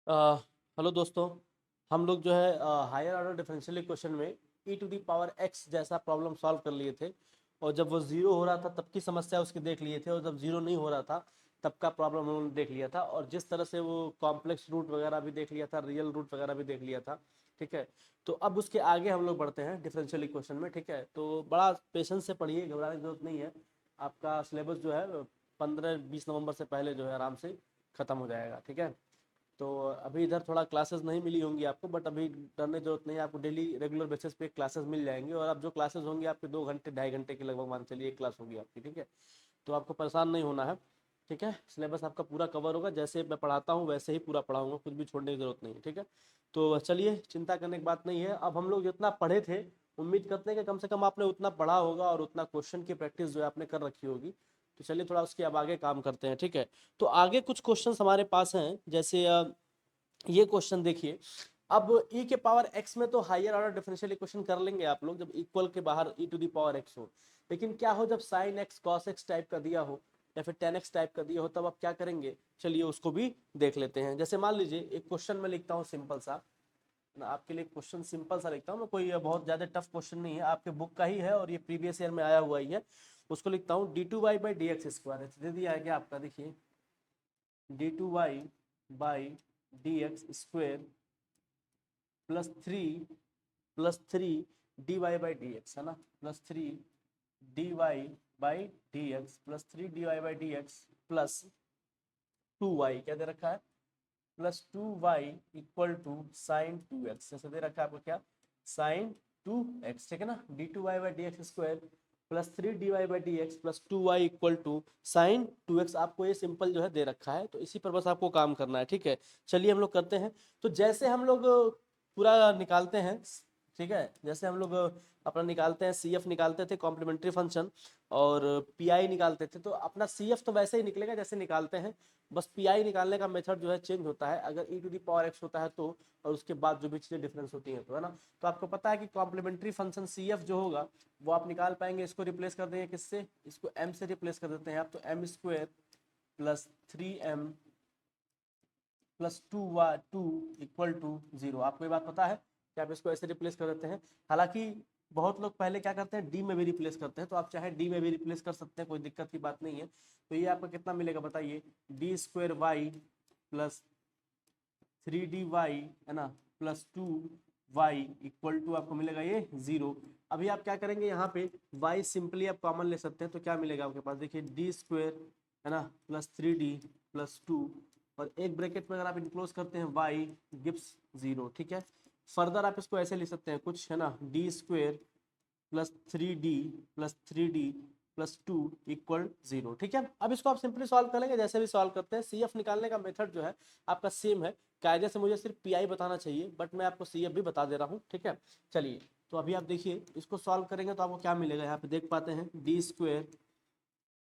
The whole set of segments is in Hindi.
हेलो दोस्तों, हम लोग जो है हायर ऑर्डर डिफरेंशियल इक्वेशन में ई टू दी पावर एक्स जैसा प्रॉब्लम सॉल्व कर लिए थे। और जब वो ज़ीरो हो रहा था तब की समस्या उसकी देख लिए थे, और जब ज़ीरो नहीं हो रहा था तब का प्रॉब्लम हम लोगों ने देख लिया था। और जिस तरह से वो कॉम्प्लेक्स रूट वगैरह भी देख लिया था, रियल रूट वगैरह भी देख लिया था। ठीक है, तो अब उसके आगे हम लोग बढ़ते हैं डिफरेंशियल इक्वेशन में। ठीक है, तो बड़ा पेशेंस से पढ़िए, घबराने की जरूरत नहीं है। आपका सिलेबस जो है 15-20 नवंबर से पहले जो है आराम से ख़त्म हो जाएगा। ठीक है, तो अभी इधर थोड़ा क्लासेस नहीं मिली होंगी आपको, बट अभी डरने की जरूरत नहीं है, आपको डेली रेगुलर बेसिस पे क्लासेस मिल जाएंगी। और अब जो क्लासेस होंगी आपके 2 घंटे 2.5 घंटे के लगभग मान चलिए एक क्लास होगी आपकी। ठीक है, तो आपको परेशान नहीं होना है। ठीक है, सिलेबस आपका पूरा कवर होगा, जैसे मैं पढ़ाता हूँ वैसे ही पूरा पढ़ाऊंगा, कुछ भी छोड़ने की जरूरत नहीं है। ठीक है, तो चलिए, चिंता करने की बात नहीं है। अब हम लोग जितना पढ़े थे, उम्मीद करते हैं कि कम से कम आपने उतना पढ़ा होगा और उतना क्वेश्चन की प्रैक्टिस जो है आपने कर रखी होगी। तो चलिए थोड़ा उसके अब आगे काम करते हैं। ठीक है, तो आगे कुछ क्वेश्चन हमारे पास हैं, जैसे ये क्वेश्चन देखिए। अब e के पावर x में तो हायर ऑर्डर डिफरेंशियल इक्वेशन कर लेंगे आप लोग जब इक्वल के बाहर e to the power x हो। लेकिन क्या हो जब sine x cos x type का दिया हो या फिर tan x टाइप का दिया हो, तब आप क्या करेंगे, चलिए उसको भी देख लेते हैं। जैसे मान लीजिए एक क्वेश्चन में लिखता हूँ सिंपल सा, ना आपके लिए क्वेश्चन सिंपल सा लिखता हूँ मैं, कोई बहुत ज्यादा टफ क्वेश्चन नहीं है, आपके बुक का ही है और ये प्रीवियस ईयर में आया हुआ ही है। उसको लिखता हूँ d2y/dx² दे दिया है क्या आपका, देखिए d2y/dx² +3 dy/dx है ना, +3 dy/dx +2y क्या दे रखा है, +2y = sin 2x, जैसे दे रखा है आपको क्या, sin 2x। ठीक है ना, d2y/dx² +3 dy/dx +2y = sin 2x, आपको ये सिंपल जो है दे रखा है, तो इसी पर बस आपको काम करना है। ठीक है, चलिए हम लोग करते हैं। तो जैसे हम लोग पूरा निकालते हैं, ठीक है, जैसे हम लोग अपना निकालते हैं, सी एफ निकालते थे कॉम्प्लीमेंट्री फंक्शन, और पी आई निकालते थे, तो अपना सी एफ तो वैसे ही निकलेगा जैसे निकालते हैं, बस पी आई निकालने का मेथड जो है चेंज होता है अगर ई टू दी पावर एक्स होता है तो, और उसके बाद जो भी चीज़ें डिफरेंस होती हैं तो, है ना। तो आपको पता है कि कॉम्प्लीमेंट्री फंक्शन सी एफ जो होगा वो आप निकाल पाएंगे, इसको रिप्लेस कर देंगे किससे, इसको एम से रिप्लेस कर देते हैं आप, तो m² +3m +2 = 0। आपको ये बात पता है कि आप इसको ऐसे रिप्लेस कर देते हैं। हालांकि बहुत लोग पहले क्या करते हैं, डी में भी रिप्लेस करते हैं, तो आप चाहे डी में भी रिप्लेस कर सकते हैं, कोई दिक्कत की बात नहीं है। तो ये आपको कितना मिलेगा बताइए, d² y +3dy है ना +2y = आपको मिलेगा ये 0। अभी आप क्या करेंगे, यहाँ पे y सिंपली आप कॉमन ले सकते हैं, तो क्या मिलेगा आपके पास, देखिए d² है ना +3d +2, और एक ब्रैकेट में अगर आप इनक्लोज करते हैं y गिव्स 0। ठीक है, फर्दर आप इसको ऐसे लिख सकते हैं कुछ, है ना, d² +3d +2 = 0। ठीक है, अब इसको आप सिंपली सॉल्व करेंगे जैसे भी सॉल्व करते हैं। सी एफ निकालने का मेथड जो है आपका सेम है, कायदे से मुझे सिर्फ पी आई बताना चाहिए, बट मैं आपको सी एफ भी बता दे रहा हूँ। ठीक है, चलिए, तो अभी आप देखिए इसको सॉल्व करेंगे तो आपको क्या मिलेगा, यहाँ पे देख पाते हैं d²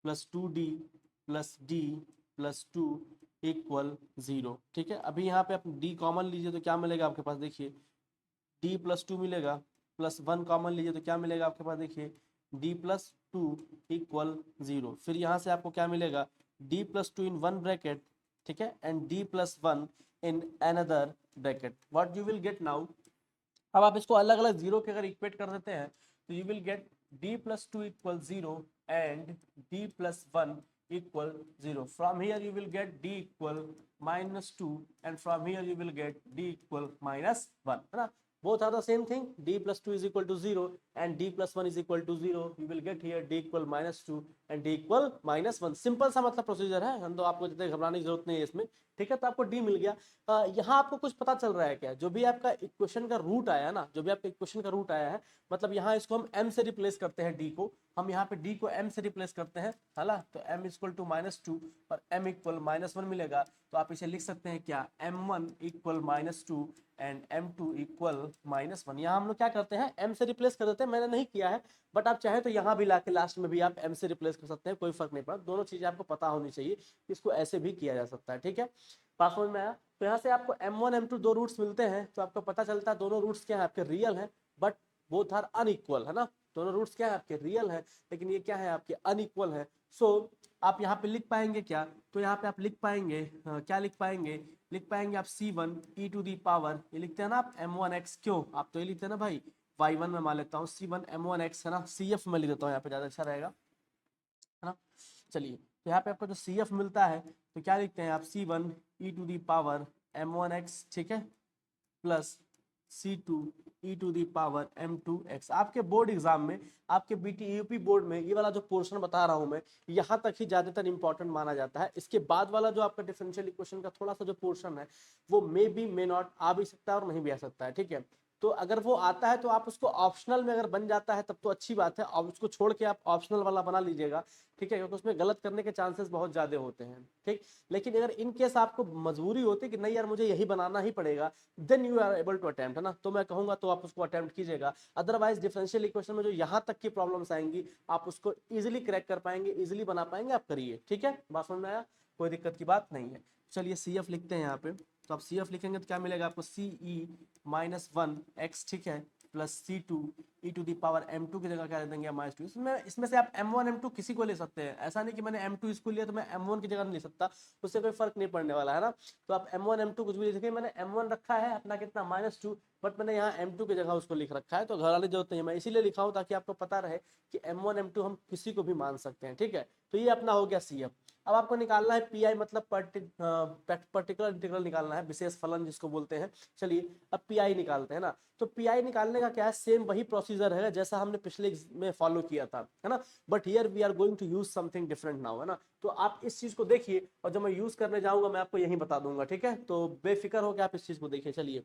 +2d +d +2 = 0। ठीक है, अभी यहाँ पे आप d कॉमन लीजिए तो क्या मिलेगा आपके पास, देखिए d +2 मिलेगा, +1 कॉमन लीजिए तो क्या मिलेगा आपके पास, देखिए d +2 = 0। फिर यहाँ से आपको क्या मिलेगा, d +2 इन वन ब्रैकेट, ठीक है, and d +1 in another bracket. What you will get now, अब आप इसको अलग अलग जीरो के अगर इक्वेट कर देते हैं तो you will gate d +2 = 0 and d +1 = 0। From here you will get d = -2 and from here you will get d = -1, है ना। both are the same thing, d +2 = 0 and d +1 = 0, you will get here d = -2 and d = -1। Simple सा मतलब प्रोसीजर है, हम तो आपको जितने घबराने की जरूरत नहीं है इसमें। ठीक है, तो आपको d मिल गया। यहाँ आपको कुछ पता चल रहा है क्या, जो भी आपका इक्वेशन का रूट आया ना, जो भी आपका इक्वेशन का रूट आया है, मतलब यहाँ इसको हम m से रिप्लेस करते हैं, d को हम यहाँ पे d को m से रिप्लेस करते हैं, है ना, तो m = -2 और m = -1 मिलेगा। तो आप इसे लिख सकते हैं क्या, m1 = -2 एंड m2 = -1। यहाँ हम लोग क्या करते हैं, m से रिप्लेस कर देते हैं, मैंने नहीं किया है, बट आप चाहे तो यहाँ भी लाके लास्ट में भी आप m से रिप्लेस कर सकते हैं, कोई फर्क नहीं पड़ता। दोनों चीजें आपको पता होनी चाहिए, इसको ऐसे भी किया जा सकता है। ठीक है, पास समझ में आया। तो यहाँ से आपको m1 m2 दो रूट्स मिलते हैं, तो आपको पता चलता है दोनों रूट्स क्या है आपके, रियल है, बट बोथ आर अनइक्वल, है ना। दोनों रूट्स क्या है आपके, रियल है, लेकिन ये क्या है आपके, अनइक्वल है। सो आप यहाँ पे लिख पाएंगे क्या, तो यहाँ पे आप लिख पाएंगे क्या लिख पाएंगे, लिख पाएंगे आप C1 e⁻, ये लिखते हैं ना आप m1x, क्यों आप तो ये लिखते हैं ना भाई, y1 में मान लेता हूँ C1 m1x है ना, CF में लिख देता हूँ यहाँ पे ज़्यादा अच्छा रहेगा, है ना। चलिए तो यहाँ पे आपको जो CF मिलता है तो क्या लिखते हैं आप, C1 e⁻ m1x, ठीक है, प्लस C2 e⁻m2x। आपके बोर्ड एग्जाम में, आपके BT यूपी बोर्ड में ये वाला जो पोर्शन बता रहा हूं मैं, यहाँ तक ही ज्यादातर इंपॉर्टेंट माना जाता है। इसके बाद वाला जो आपका डिफरेंशियल इक्वेशन का थोड़ा सा जो पोर्शन है वो मे बी मे नॉट आ भी सकता है और नहीं भी आ सकता है, ठीक है। तो अगर वो आता है तो आप उसको ऑप्शनल में अगर बन जाता है तब तो अच्छी बात है, और उसको छोड़ के आप ऑप्शनल वाला बना लीजिएगा, ठीक है, क्योंकि उसमें गलत करने के चांसेस बहुत ज्यादा होते हैं, ठीक। लेकिन अगर इन केस आपको मजबूरी होती है कि नहीं यार मुझे यही बनाना ही पड़ेगा, then you are able to attempt, है ना, तो मैं कहूंगा तो आप उसको अटेम्प्ट कीजिएगा। अदरवाइज डिफरेंशियल इक्वेशन में जो यहाँ तक की प्रॉब्लम्स आएंगी आप उसको इजीली क्रैक कर पाएंगे, इजीली बना पाएंगे, आप करिए, ठीक है, बात समझ में आया, कोई दिक्कत की बात नहीं है। चलिए CF लिखते हैं यहाँ पे, तो आप CF लिखेंगे तो क्या मिलेगा आपको, CE-1x, ठीक है, प्लस C2 e⁻m2 की जगह क्या दे देंगे, -2। इसमें से आप M1 M2 किसी को ले सकते हैं, ऐसा नहीं कि मैंने M2 इसको लिया तो मैं M1 की जगह नहीं ले सकता, उससे कोई फर्क नहीं पड़ने वाला है ना। तो आप M1 M2 कुछ भी लिख सकते, मैंने M1 रखा है अपना कितना, -2, बट मैंने यहाँ M2 की जगह उसको लिख रखा है, तो घर वाले जो होते हैं मैं इसीलिए लिखा हूँ ताकि आपको पता रहे कि M1 M2 हम किसी को भी मान सकते हैं, ठीक है। तो ये अपना हो गया CF। अब आपको निकालना है PI, मतलब पर्टिकुलर इंटीग्रल निकालना है, विशेष फलन जिसको बोलते हैं। चलिए अब PI निकालते हैं ना, तो PI निकालने का क्या है, सेम वही प्रोसीजर है जैसा हमने पिछले में फॉलो किया था, है ना, but here we are going to use something different now, है ना। तो आप इस चीज को देखिए और जब मैं यूज करने जाऊंगा मैं आपको यही बता दूंगा, ठीक है, तो बेफिक्र होकर आप इस चीज को देखिए। चलिए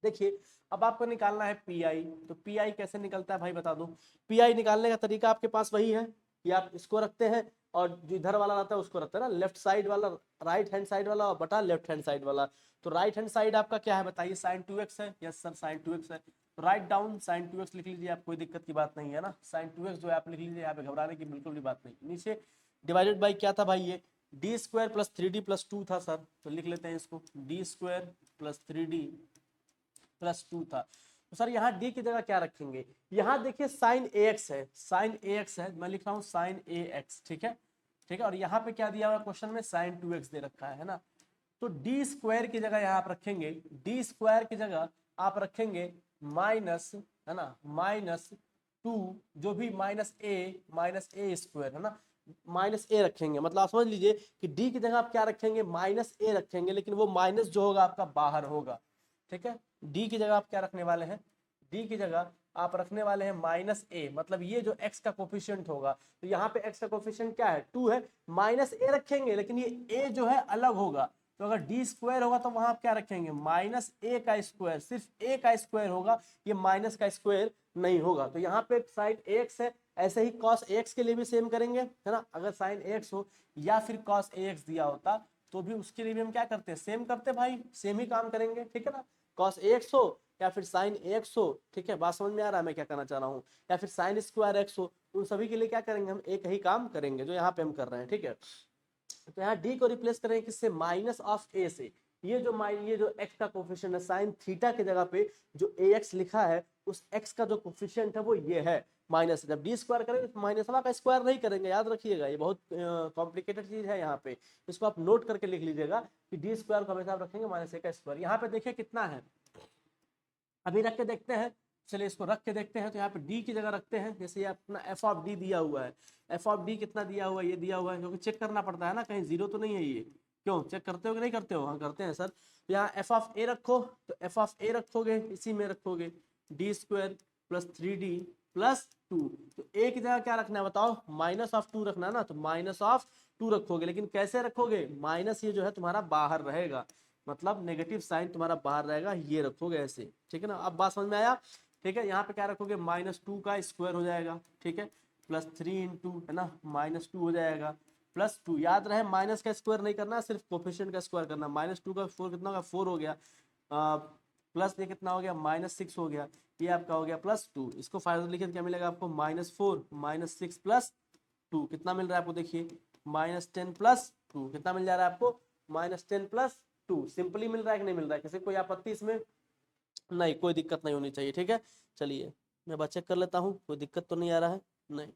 देखिए अब आपको निकालना है PI, तो PI कैसे निकलता है भाई बता दो। PI निकालने का तरीका आपके पास वही है कि आप इसको रखते हैं और जो इधर वाला रहता है उसको रखते हैं ना, लेफ्ट साइड वाला, राइट हैंड साइड वाला और बटा लेफ्ट हैंड साइड वाला। तो राइट हैंड साइड आपका क्या है बताइए, sin 2x है, यस सर sin 2x है, तो राइट डाउन sin 2x लिख लीजिए आप, कोई दिक्कत की बात नहीं है ना, sin 2x जो है आप लिख लीजिए, यहाँ पे घबराने की बिल्कुल भी बात नहीं। नीचे डिवाइडेड बाई क्या था भाई, ये d² + 3d + 2 था सर, तो लिख लेते हैं इसको, d² + 3d + 2 था। तो सर यहाँ d की जगह क्या रखेंगे, यहाँ देखिए sin ax है, sin ax है, मैं लिख रहा हूँ sin ax, ठीक है, ठीक है, और यहाँ पे क्या दिया हुआ क्वेश्चन में, sin 2x दे रखा है ना। तो d² की जगह यहाँ आप रखेंगे, d² की जगह आप रखेंगे माइनस, है ना, -2, जो भी -a है ना, -a रखेंगे, मतलब आप समझ लीजिए कि d की जगह आप क्या रखेंगे, -a रखेंगे, लेकिन वो माइनस जो होगा आपका बाहर होगा, ठीक है। d की जगह आप क्या रखने वाले हैं, d की जगह आप रखने वाले हैं -a, मतलब ये जो x का कोफिशिएंट होगा, तो यहाँ पे x का कोफिशिएंट क्या है, 2 है, -a रखेंगे, लेकिन ये a जो है अलग होगा, तो अगर d² होगा तो वहां आप क्या रखेंगे, -a का स्क्वायर, सिर्फ a का स्क्वायर होगा, ये माइनस का स्क्वायर नहीं होगा। तो यहाँ पे साइन ax है, ऐसे ही cos ax के लिए भी सेम करेंगे, है ना, अगर साइन ax हो या फिर cos ax दिया होता तो भी उसके लिए भी हम क्या करते हैं, सेम करते भाई, सेम ही काम करेंगे, ठीक है ना, cos ax हो या फिर sin ax हो, ठीक है, बात समझ में आ रहा है मैं क्या करना चाह रहा हूँ, या फिर sin² x हो, उन सभी के लिए क्या करेंगे, हम एक ही काम करेंगे जो यहाँ पे हम कर रहे हैं, ठीक है। तो यहाँ d को रिप्लेस करेंगे किससे, -a से, ये जो x का कोफिशिएंट है साइन थीटा की जगह पे जो ax लिखा है, उस x का जो कोफिशिएंट है वो ये है माइनस, जब d² करेंगे तो माइनस का स्क्वायर नहीं करेंगे, याद रखिएगा, ये बहुत कॉम्प्लिकेटेड चीज है, यहाँ पे इसको आप नोट करके लिख लीजिएगा कि d² को हमेशा आप रखेंगे -a का स्क्वायर। यहाँ पे देखिए कितना है, अभी रख के देखते हैं, चलिए इसको रख के देखते हैं, तो यहाँ पे d की जगह रखते हैं, जैसे ये अपना f(d) दिया हुआ है, f(d) कितना दिया हुआ है, ये दिया हुआ है, क्योंकि चेक करना पड़ता है ना, कहीं जीरो तो नहीं है ये, क्यों चेक करते हो कि नहीं करते हो, हाँ करते हैं सर। तो यहाँ f(a) रखो, तो f(a) रखोगे, इसी में रखोगे d² + 3d + 2, तो a की जगह क्या रखना है बताओ, -2 रखना है ना, तो -2 रखोगे, लेकिन कैसे रखोगे, माइनस ये जो है तुम्हारा बाहर रहेगा, मतलब नेगेटिव साइन तुम्हारा बाहर रहेगा, ये रखोगे ऐसे, ठीक है ना, अब बात समझ में आया, ठीक है। यहाँ पे क्या रखोगे, -2 का स्क्वायर हो जाएगा, ठीक है, +3 × है ना, -2 हो जाएगा, +2, याद रहे माइनस का स्क्वायर नहीं करना, सिर्फ कोफिशिएंट का स्क्वायर करना, -2 का 4 कितना होगा, 4 हो गया, प्लस ये कितना हो गया, -6 हो गया, ये आपका हो गया +2, इसको फाइनल लिखे तो क्या मिलेगा आपको, -4 -6 + 2 कितना मिल रहा है आपको, देखिए -10 + 2 कितना मिल जा रहा है आपको, -10 + 2, सिंपली मिल रहा है कि नहीं मिल रहा है, किसी कोई आपत्ति इसमें, नहीं कोई दिक्कत नहीं होनी चाहिए, ठीक है। चलिए मैं बात चेक कर लेता हूँ, कोई दिक्कत तो नहीं आ रहा है, नहीं।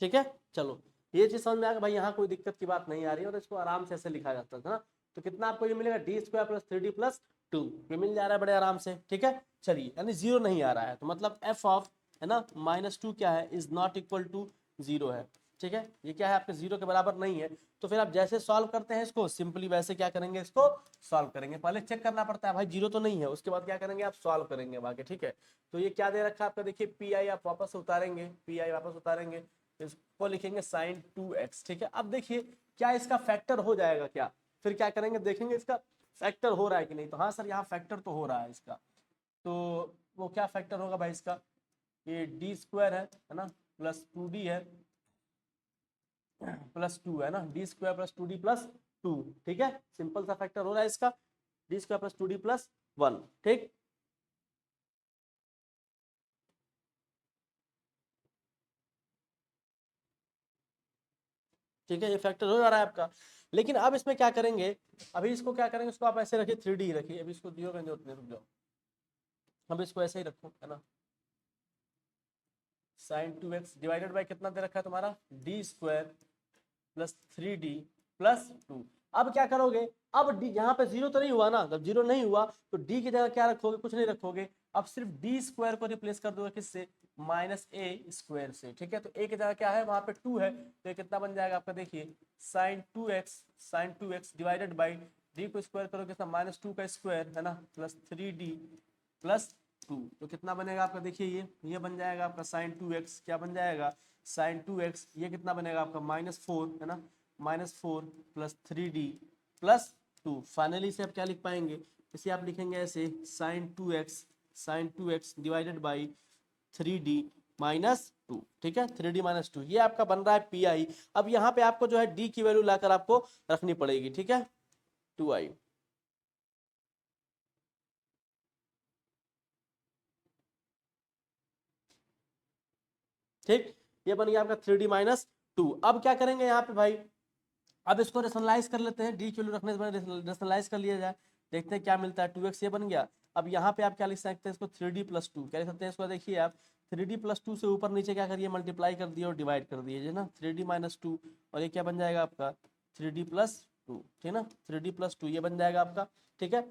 ठीक है। चलो ये चीज समझ में आ गया भाई, यहाँ कोई दिक्कत की बात नहीं आ रही है और इसको आराम से ऐसे लिखा जाता था ना। तो कितना आपको ये मिलेगा, D square plus 3d plus 2, ये मिल जा रहा है बड़े आराम से। ठीक है चलिए, यानी जीरो नहीं आ रहा है, तो मतलब एफ ऑफ है ना -2 क्या है, is not equal to zero है। ठीक है, ये क्या है आपके जीरो के बराबर नहीं है। तो फिर आप जैसे सॉल्व करते हैं इसको, सिंपली वैसे क्या करेंगे, इसको सॉल्व करेंगे। पहले चेक करना पड़ता है भाई जीरो तो नहीं है, उसके बाद क्या करेंगे आप सॉल्व करेंगे बाकी। ठीक है, तो ये क्या दे रखा है आपका, देखिए पी आई आप वापस उतारेंगे, पी आई वापस उतारेंगे, इसको लिखेंगे sin 2x। ठीक है, अब देखिए क्या इसका फैक्टर हो जाएगा क्या, फिर क्या करेंगे देखेंगे इसका फैक्टर हो रहा है कि नहीं। तो हाँ सर यहाँ फैक्टर तो हो रहा है इसका, तो वो क्या फैक्टर होगा भाई इसका, ये डी स्क्वायर है ना, प्लस 2d है, प्लस 2 है ना, D square plus 2d plus 2। ठीक है, सिंपल सा फैक्टर हो रहा है इसका, D square plus 2d plus 1। ठीक, ठीक है, ये फैक्टर हो जा रहा है आपका। लेकिन अब इसमें क्या करेंगे, अभी इसको क्या करेंगे, इसको आप ऐसे रखिए 3d रखिए, अभी इसको दियो जरूरत नहीं, रुक जाओ, अब इसको ऐसे ही रखो है ना, साइन 2x डिवाइडेड बाई कितना दे रखा है तुम्हारा, D square plus 3d plus 2। अब क्या करोगे, अब डी यहाँ पे जीरो तो नहीं हुआ ना, जब जीरो नहीं हुआ तो डी की जगह क्या रखोगे, कुछ नहीं रखोगे, अब सिर्फ डी स्क्वायर को रिप्लेस कर दोगे किससे, माइनस ए स्क्वायर से। ठीक है, तो ए की जगह क्या है, वहां पे 2 है, तो ये कितना बन जाएगा आपका, देखिए sign two x divided by D को स्क्वायर करोगे -2 का स्क्वायर है ना, प्लस 3d प्लस 2। तो कितना बनेगा आपका, देखिए ये बन जाएगा आपका sin 2x, क्या बन जाएगा sin 2x, ये कितना बनेगा आपका -4 है ना, -4 प्लस 3d प्लस 2। फाइनली से आप क्या लिख पाएंगे, इसे आप लिखेंगे ऐसे sin 2x divided by 3d -2। ठीक है, 3d -2 ये आपका बन रहा है पी आई। अब यहाँ पे आपको जो है डी की वैल्यू लाकर आपको रखनी पड़ेगी। ठीक है, 2i। ठीक, ये बन गया आपका 3d -2। अब क्या करेंगे यहाँ पे भाई, अब इसको रेशनलाइज कर लेते हैं, डी की वैल्यू रखने से पहले रेशनलाइज कर लिया जाए, देखते हैं क्या मिलता है। 2x ये बन गया। अब यहाँ पे आप क्या लिख सकते हैं इसको, 3d+2 क्या लिख सकते हैं इसको, देखिए आप 3d+2 से ऊपर नीचे क्या करिए, मल्टीप्लाई कर दिए और डिवाइड कर दिए ना, 3d-2, और ये क्या बन जाएगा आपका 3d+2। ठीक है ना, 3d+2 ये बन जाएगा आपका। ठीक है,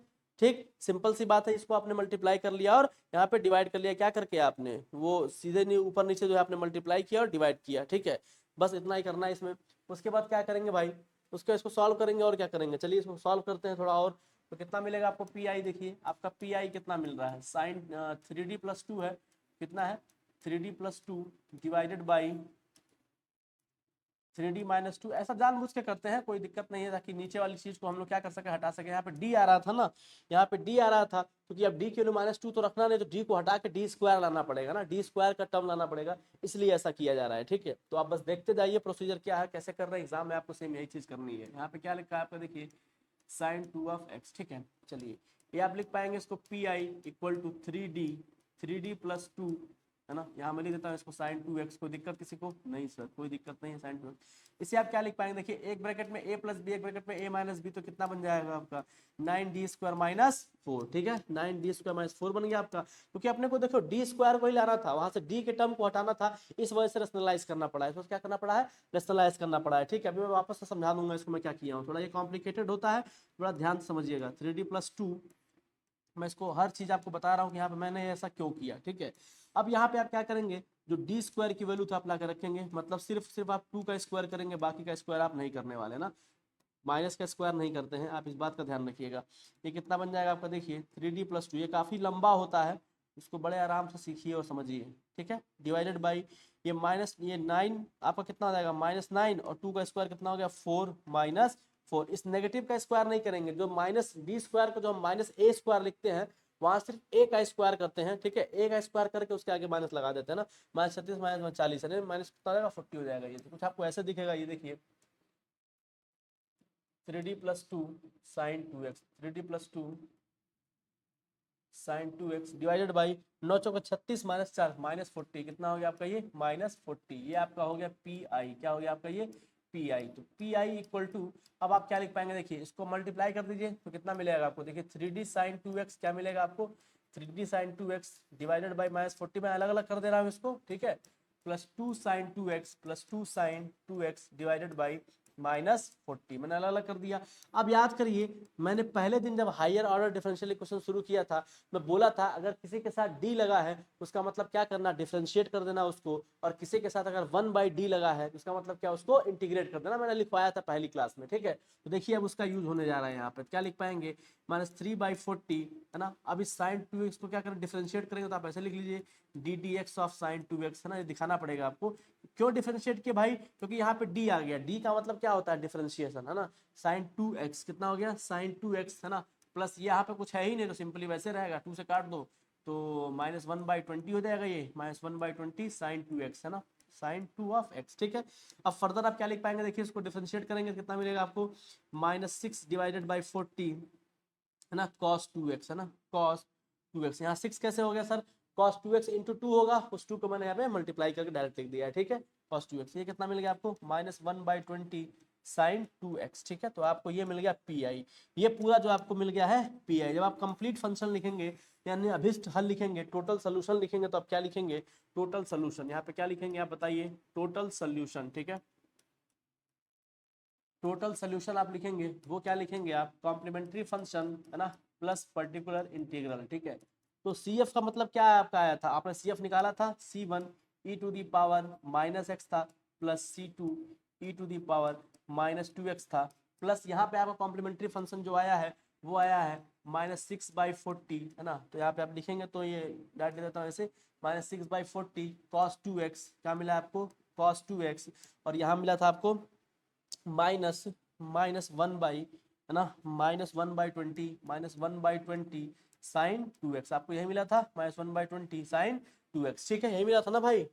ठीक सिंपल सी बात है, इसको आपने मल्टीप्लाई कर लिया और यहाँ पे डिवाइड कर लिया, क्या करके आपने वो सीधे नहीं ऊपर नीचे जो है आपने मल्टीप्लाई किया और डिवाइड किया। ठीक है, बस इतना ही करना है इसमें। उसके बाद क्या करेंगे भाई, उसको इसको सॉल्व करेंगे और क्या करेंगे, चलिए इसको सॉल्व करते हैं थोड़ा और। तो कितना मिलेगा आपको पी आई, देखिए आपका पी आई कितना मिल रहा है, साइन 3d+2 है, कितना है 3d+2 डिवाइडेड बाई 3d-2। ऐसा जानबूझ के करते हैं, कोई दिक्कत नहीं है, ताकि नीचे वाली चीज को हम लोग क्या कर सके, हटा सके। यहाँ पे डी आ रहा था ना, यहाँ पे डी आ रहा था, क्योंकि अब डी के वैल्यू -2 तो रखना नहीं, तो डी को हटा के डी स्क्वायर लाना पड़ेगा ना, डी स्क्वायर का टर्म लाना पड़ेगा, इसलिए ऐसा किया जा रहा है। ठीक है, तो आप बस देखते जाइए प्रोसीजर क्या है, कैसे कर रहे हैं, एग्जाम में आपको सेम यही चीज करनी है। यहाँ पे क्या लिखा है आपका, देखिए sin 2 of x। ठीक है, चलिए ये आप लिख पाएंगे इसको, P I equal to 3d+2 है ना, यहाँ मैं लिख देता हूँ इसको sin 2x। कोई दिक्कत किसी को, नहीं सर कोई दिक्कत नहीं है, sin 2x। इसे आप क्या लिख पाएंगे, देखिए एक ब्रैकेट में a प्लस बी, एक ब्रैकेट में a - b, तो कितना बन जाएगा आपका 9d² - 4। ठीक है, 9d² - 4 बन गया आपका, क्योंकि अपने को देखो डी स्क्वायर को ही लाना था, वहां से डी के टर्म को हटाना था, इस वजह से रेशनलाइज करना पड़ा है, इसको क्या करना पड़ा है, रेशनलाइज करना पड़ा है। ठीक है, अभी मैं वापस से समझा दूंगा इसको मैं क्या किया हूँ, थोड़ा ये कॉम्प्लिकेटेड होता है, थोड़ा ध्यान से समझिएगा। 3d+2, मैं इसको हर चीज आपको बता रहा हूँ कि यहाँ पे मैंने ऐसा क्यों किया। ठीक है, अब यहाँ पे आप क्या करेंगे, जो डी स्क्वायर की वैल्यू था आप ला कर रखेंगे, मतलब सिर्फ आप 2 का स्क्वायर करेंगे, बाकी का स्क्वायर आप नहीं करने वाले ना, माइनस का स्क्वायर नहीं करते हैं, आप इस बात का ध्यान रखिएगा। ये कितना बन जाएगा आपका, देखिए 3d+2, ये काफी लंबा होता है, इसको बड़े आराम से सीखिए और समझिए। ठीक है, डिवाइडेड बाई ये 9 आपका कितना हो जाएगा, -9, और 2 का स्क्वायर कितना हो गया 4 -4। इस नेगेटिव का स्क्वायर नहीं करेंगे, जो -d² को जो हम -a² लिखते हैं, वहां सिर्फ a का स्क्वायर करते हैं। ठीक है, a का स्क्वायर करके उसके आगे माइनस लगा देते हैं ना, -36 -40 है, माइनस कितना हो जाएगा 40 हो जाएगा। ये तो कुछ आपको ऐसे दिखेगा, ये देखिए 3d+2 sin 2x, 3d+2 sin 2x divided by 9 चौका 36 -4 -40, कितना हो गया आपका ये -40। ये आपका हो गया पी आई, क्या हो गया आपका ये पी आई। तो पी आई इक्वल टू, अब आप क्या लिख पाएंगे, देखिए इसको मल्टीप्लाई कर दीजिए तो कितना मिलेगा आपको, देखिए 3d sin 2x क्या मिलेगा आपको, 3d sin 2x divided by -40। मैं अलग अलग कर दे रहा हूँ इसको। ठीक है, plus 2 sine 2x plus 2 sine 2x divided by -40। मैंने अलग अलग कर दिया। अब याद करिए, मैंने पहले दिन जब हायर ऑर्डर डिफरेंशियल इक्वेशन शुरू किया था, मैं बोला था अगर किसी के साथ d लगा है उसका मतलब क्या करना, डिफरेंशिएट कर देना उसको, और किसी के साथ अगर 1/d लगा है उसका मतलब क्या, उसको इंटीग्रेट कर देना। मैंने लिखवाया था पहली क्लास में, ठीक है। तो देखिए अब उसका यूज होने जा रहा है। यहाँ पे क्या लिख पाएंगे, -3/40 है ना। अब इस साइन 2x को क्या करें, डिफरेंशिएट करेंगे तो आप ऐसे लिख लीजिए ddx ऑफ साइन 2x, है ना। ये दिखाना पड़ेगा आपको क्यों डिफरेंशिएट किया भाई, क्योंकि यहाँ पे d आ गया। d का मतलब क्या होता है, डिफरेंशिएशन, है ना। साइन 2x कितना हो गया, साइन 2x, है ना, प्लस यहाँ पे कुछ है ही नहीं तो सिंपली वैसे रहेगा, 2 से काट दो तो -1/20 हो जाएगा। ये -1/20 साइन 2x, है ना, साइन 2 ऑफ x, ठीक है। अब फर्दर आप क्या लिख पाएंगे, देखिए इसको डिफरेंशिएट करेंगे कितना मिलेगा आपको, -6/40, है ना, cos 2x, है ना, cos 2x। यहाँ 6 कैसे हो गया सर, cos 2x इंटू 2 होगा, उस 2 को मैंने यहाँ पे मल्टीप्लाई करके डायरेक्ट लिख दिया है, ठीक है। cos 2x ये कितना मिल गया आपको, -1/20 साइन 2x, ठीक है। तो आपको ये मिल गया पी। ये पूरा जो आपको मिल गया है पी। जब आप कंप्लीट फंक्शन लिखेंगे यानी अभिष्ट हल लिखेंगे, टोटल सोल्यूशन लिखेंगे, तो आप क्या लिखेंगे, टोटल सोल्यूशन। यहाँ पे क्या लिखेंगे आप बताइए, टोटल सोल्यूशन, ठीक है। टोटल सोल्यूशन आप लिखेंगे, वो क्या लिखेंगे आप, कॉम्प्लीमेंट्री फंक्शन, है ना, प्लस पर्टिकुलर इंटीग्रल, ठीक है। तो सी एफ का मतलब क्या आपका आया था, आपने सी एफ निकाला था, C1 e⁻⁻x था, प्लस C2 e⁻−2x था, प्लस यहाँ पे आपका कॉम्प्लीमेंट्री फंक्शन जो आया है वो आया है -6/40, है ना। तो यहाँ पे आप लिखेंगे तो ये डाट दे देता हूँ ऐसे, -6/40 cos 2x, क्या मिला आपको, cos 2x, और यहाँ मिला था आपको -1 है ना, -1/20 साइन 2x, आपको यही मिला था, -1/20 साइन 2x, ठीक है, यही मिला था ना भाई,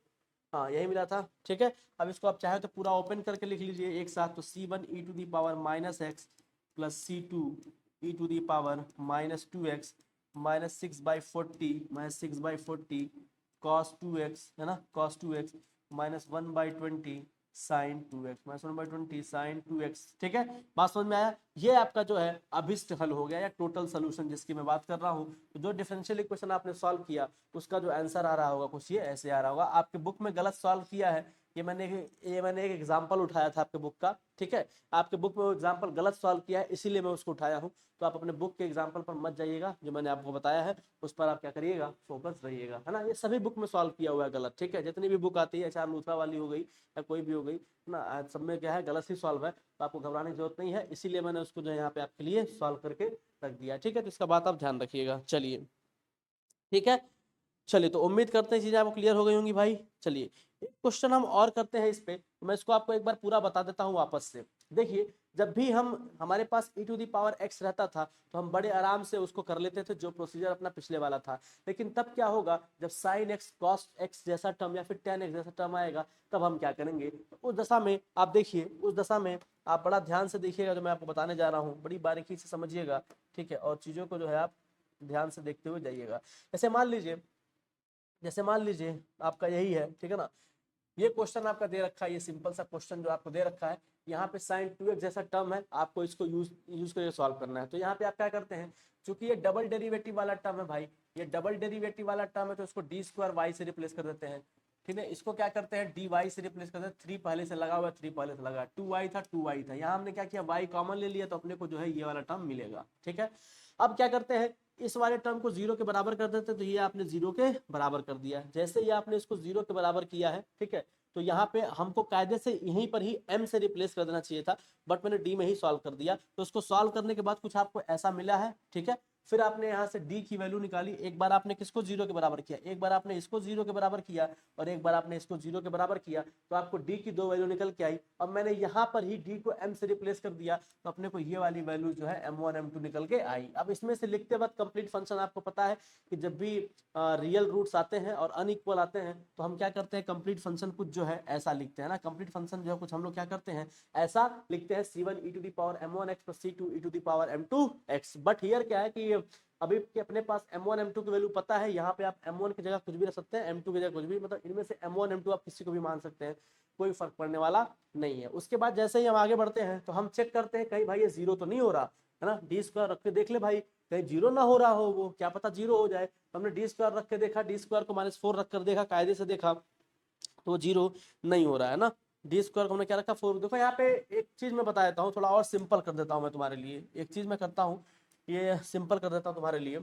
हाँ यही मिला था, ठीक है। अब इसको आप चाहे तो पूरा ओपन करके लिख लीजिए एक साथ, तो C1 e⁻−x plus C2 e⁻−2x -6/40 cos 2x, है ना, cos 2x -1/20 sign 2x -1/20 sign 2x, ठीक है। बात समझ में आया। ये आपका जो है अभिष्ट हल हो गया या टोटल सोल्यूशन जिसकी मैं बात कर रहा हूँ। तो जो डिफरेंशियल इक्वेशन आपने सॉल्व किया उसका जो आंसर आ रहा होगा कुछ ये ऐसे आ रहा होगा। आपके बुक में गलत सॉल्व किया है, ये मैंने एक एग्जाम्पल उठाया था आपके बुक का, ठीक है। आपके बुक में वो एग्जाम्पल गलत सॉल्व किया है इसीलिए मैं उसको उठाया हूँ। तो आप अपने बुक के एग्जाम्पल पर मत जाइएगा, जो मैंने आपको बताया है उस पर आप क्या करिएगा, फोकस रहिएगा, है ना। ये सभी बुक में सॉल्व किया हुआ है गलत, ठीक है। जितनी भी बुक आती है, चाहे लूथरा वाली हो गई या कोई भी हो गई ना, सब में क्या है गलत ही सॉल्व है, तो आपको घबराने की जरूरत नहीं है। इसीलिए मैंने उसको जो है यहाँ पे आपके लिए सॉल्व करके रख दिया, ठीक है। तो इसका बात आप ध्यान रखिएगा, चलिए ठीक है। चलिए तो उम्मीद करते हैं चीजें आपको क्लियर हो गई होंगी भाई। चलिए एक क्वेश्चन हम और करते हैं इस पे, तो मैं इसको आपको एक बार पूरा बता देता हूँ वापस से। देखिए जब भी हमारे पास e⁻x रहता था तो हम बड़े आराम से उसको कर लेते थे, जो प्रोसीजर अपना पिछले वाला था। लेकिन तब क्या होगा, जब sin x cos x जैसा टर्म या फिर tan x जैसा टर्म आएगा, तब हम क्या करेंगे, उस दशा में आप देखिए, उस दशा में आप बड़ा ध्यान से देखिएगा, जो मैं आपको बताने जा रहा हूँ बड़ी बारीकी से समझिएगा, ठीक है। और चीजों को जो है आप ध्यान से देखते हुए जाइएगा। जैसे मान लीजिए आपका यही है, ठीक है ना। ये क्वेश्चन आपका दे रखा है, ये सिंपल सा क्वेश्चन जो आपको दे रखा है, यहाँ पे sin 2x जैसा टर्म है, आपको इसको यूज करके सॉल्व करना है। तो यहाँ पे आप क्या करते हैं, क्योंकि ये डबल डेरिवेटिव वाला टर्म है भाई, ये डबल डेरिवेटिव वाला टर्म है, तो इसको d² y से रिप्लेस कर देते हैं, ठीक है। इसको क्या करते हैं, dy से रिप्लेस कर देते हैं। 3 पहले से लगा हुआ है, 3 पहले से लगा, 2y था 2y था, यहाँ हमने क्या किया, y कॉमन ले लिया, तो अपने को जो है ये वाला टर्म मिलेगा, ठीक है। अब क्या करते हैं, इस वाले टर्म को 0 के बराबर कर देते हैं, तो ये आपने 0 के बराबर कर दिया। जैसे ही आपने इसको 0 के बराबर किया है, ठीक है, तो यहाँ पे हमको कायदे से यहीं पर ही m से रिप्लेस कर देना चाहिए था, बट मैंने d में ही सॉल्व कर दिया। तो उसको सॉल्व करने के बाद कुछ आपको ऐसा मिला है, ठीक है। फिर आपने यहाँ से d की वैल्यू निकाली, एक बार आपने किसको 0 के बराबर किया, एक बार आपने इसको 0 के बराबर किया और एक बार आपने इसको 0 के बराबर किया, तो आपको d की 2 वैल्यू निकल के आई। अब मैंने यहाँ पर ही d को m से रिप्लेस कर दिया, तो अपने को ये वाली वैल्यू जो है m1 m2 निकल के आई। अब इसमें से लिखते वक्त कंप्लीट फंक्शन आपको पता है कि जब भी रियल रूट्स आते हैं और अनइक्वल आते हैं, तो हम क्या करते हैं, कंप्लीट फंक्शन कुछ जो है ऐसा लिखते हैं ना। कंप्लीट फंक्शन जो है कुछ हम लोग क्या करते हैं, ऐसा लिखते हैं, C1 e⁻m1x + C2 e⁻m2x। But here क्या है कि अभी के अपने पास m1 m2 की वैल्यू पता है, यहाँ पे आप m1 की जगह कुछ भी रख सकते हैं, m2 की जगह कुछ भी, मतलब इनमें से m1 m2 आप किसी को भी मान सकते हैं, कोई फर्क पड़ने वाला नहीं है। उसके बाद जैसे ही हम आगे बढ़ते हैं तो हम चेक करते हैं कहीं भाई ये 0 तो नहीं हो रहा, है ना। d² रख के देख ले भाई, कहीं 0 ना हो रहा हो, वो क्या पता 0 हो जाए। तो हमने d² रख के देखा, d² को -4 रख कर देखा, कायदे से देखा, तो 0 नहीं हो रहा है ना। डी स्क्वायर को हमने क्या रखा 4। देखो यहाँ पे एक चीज मैं बता देता हूँ, थोड़ा और सिंपल कर देता हूँ मैं तुम्हारे लिए। एक चीज मैं करता हूँ, ये सिंपल कर देता हूँ तुम्हारे लिए।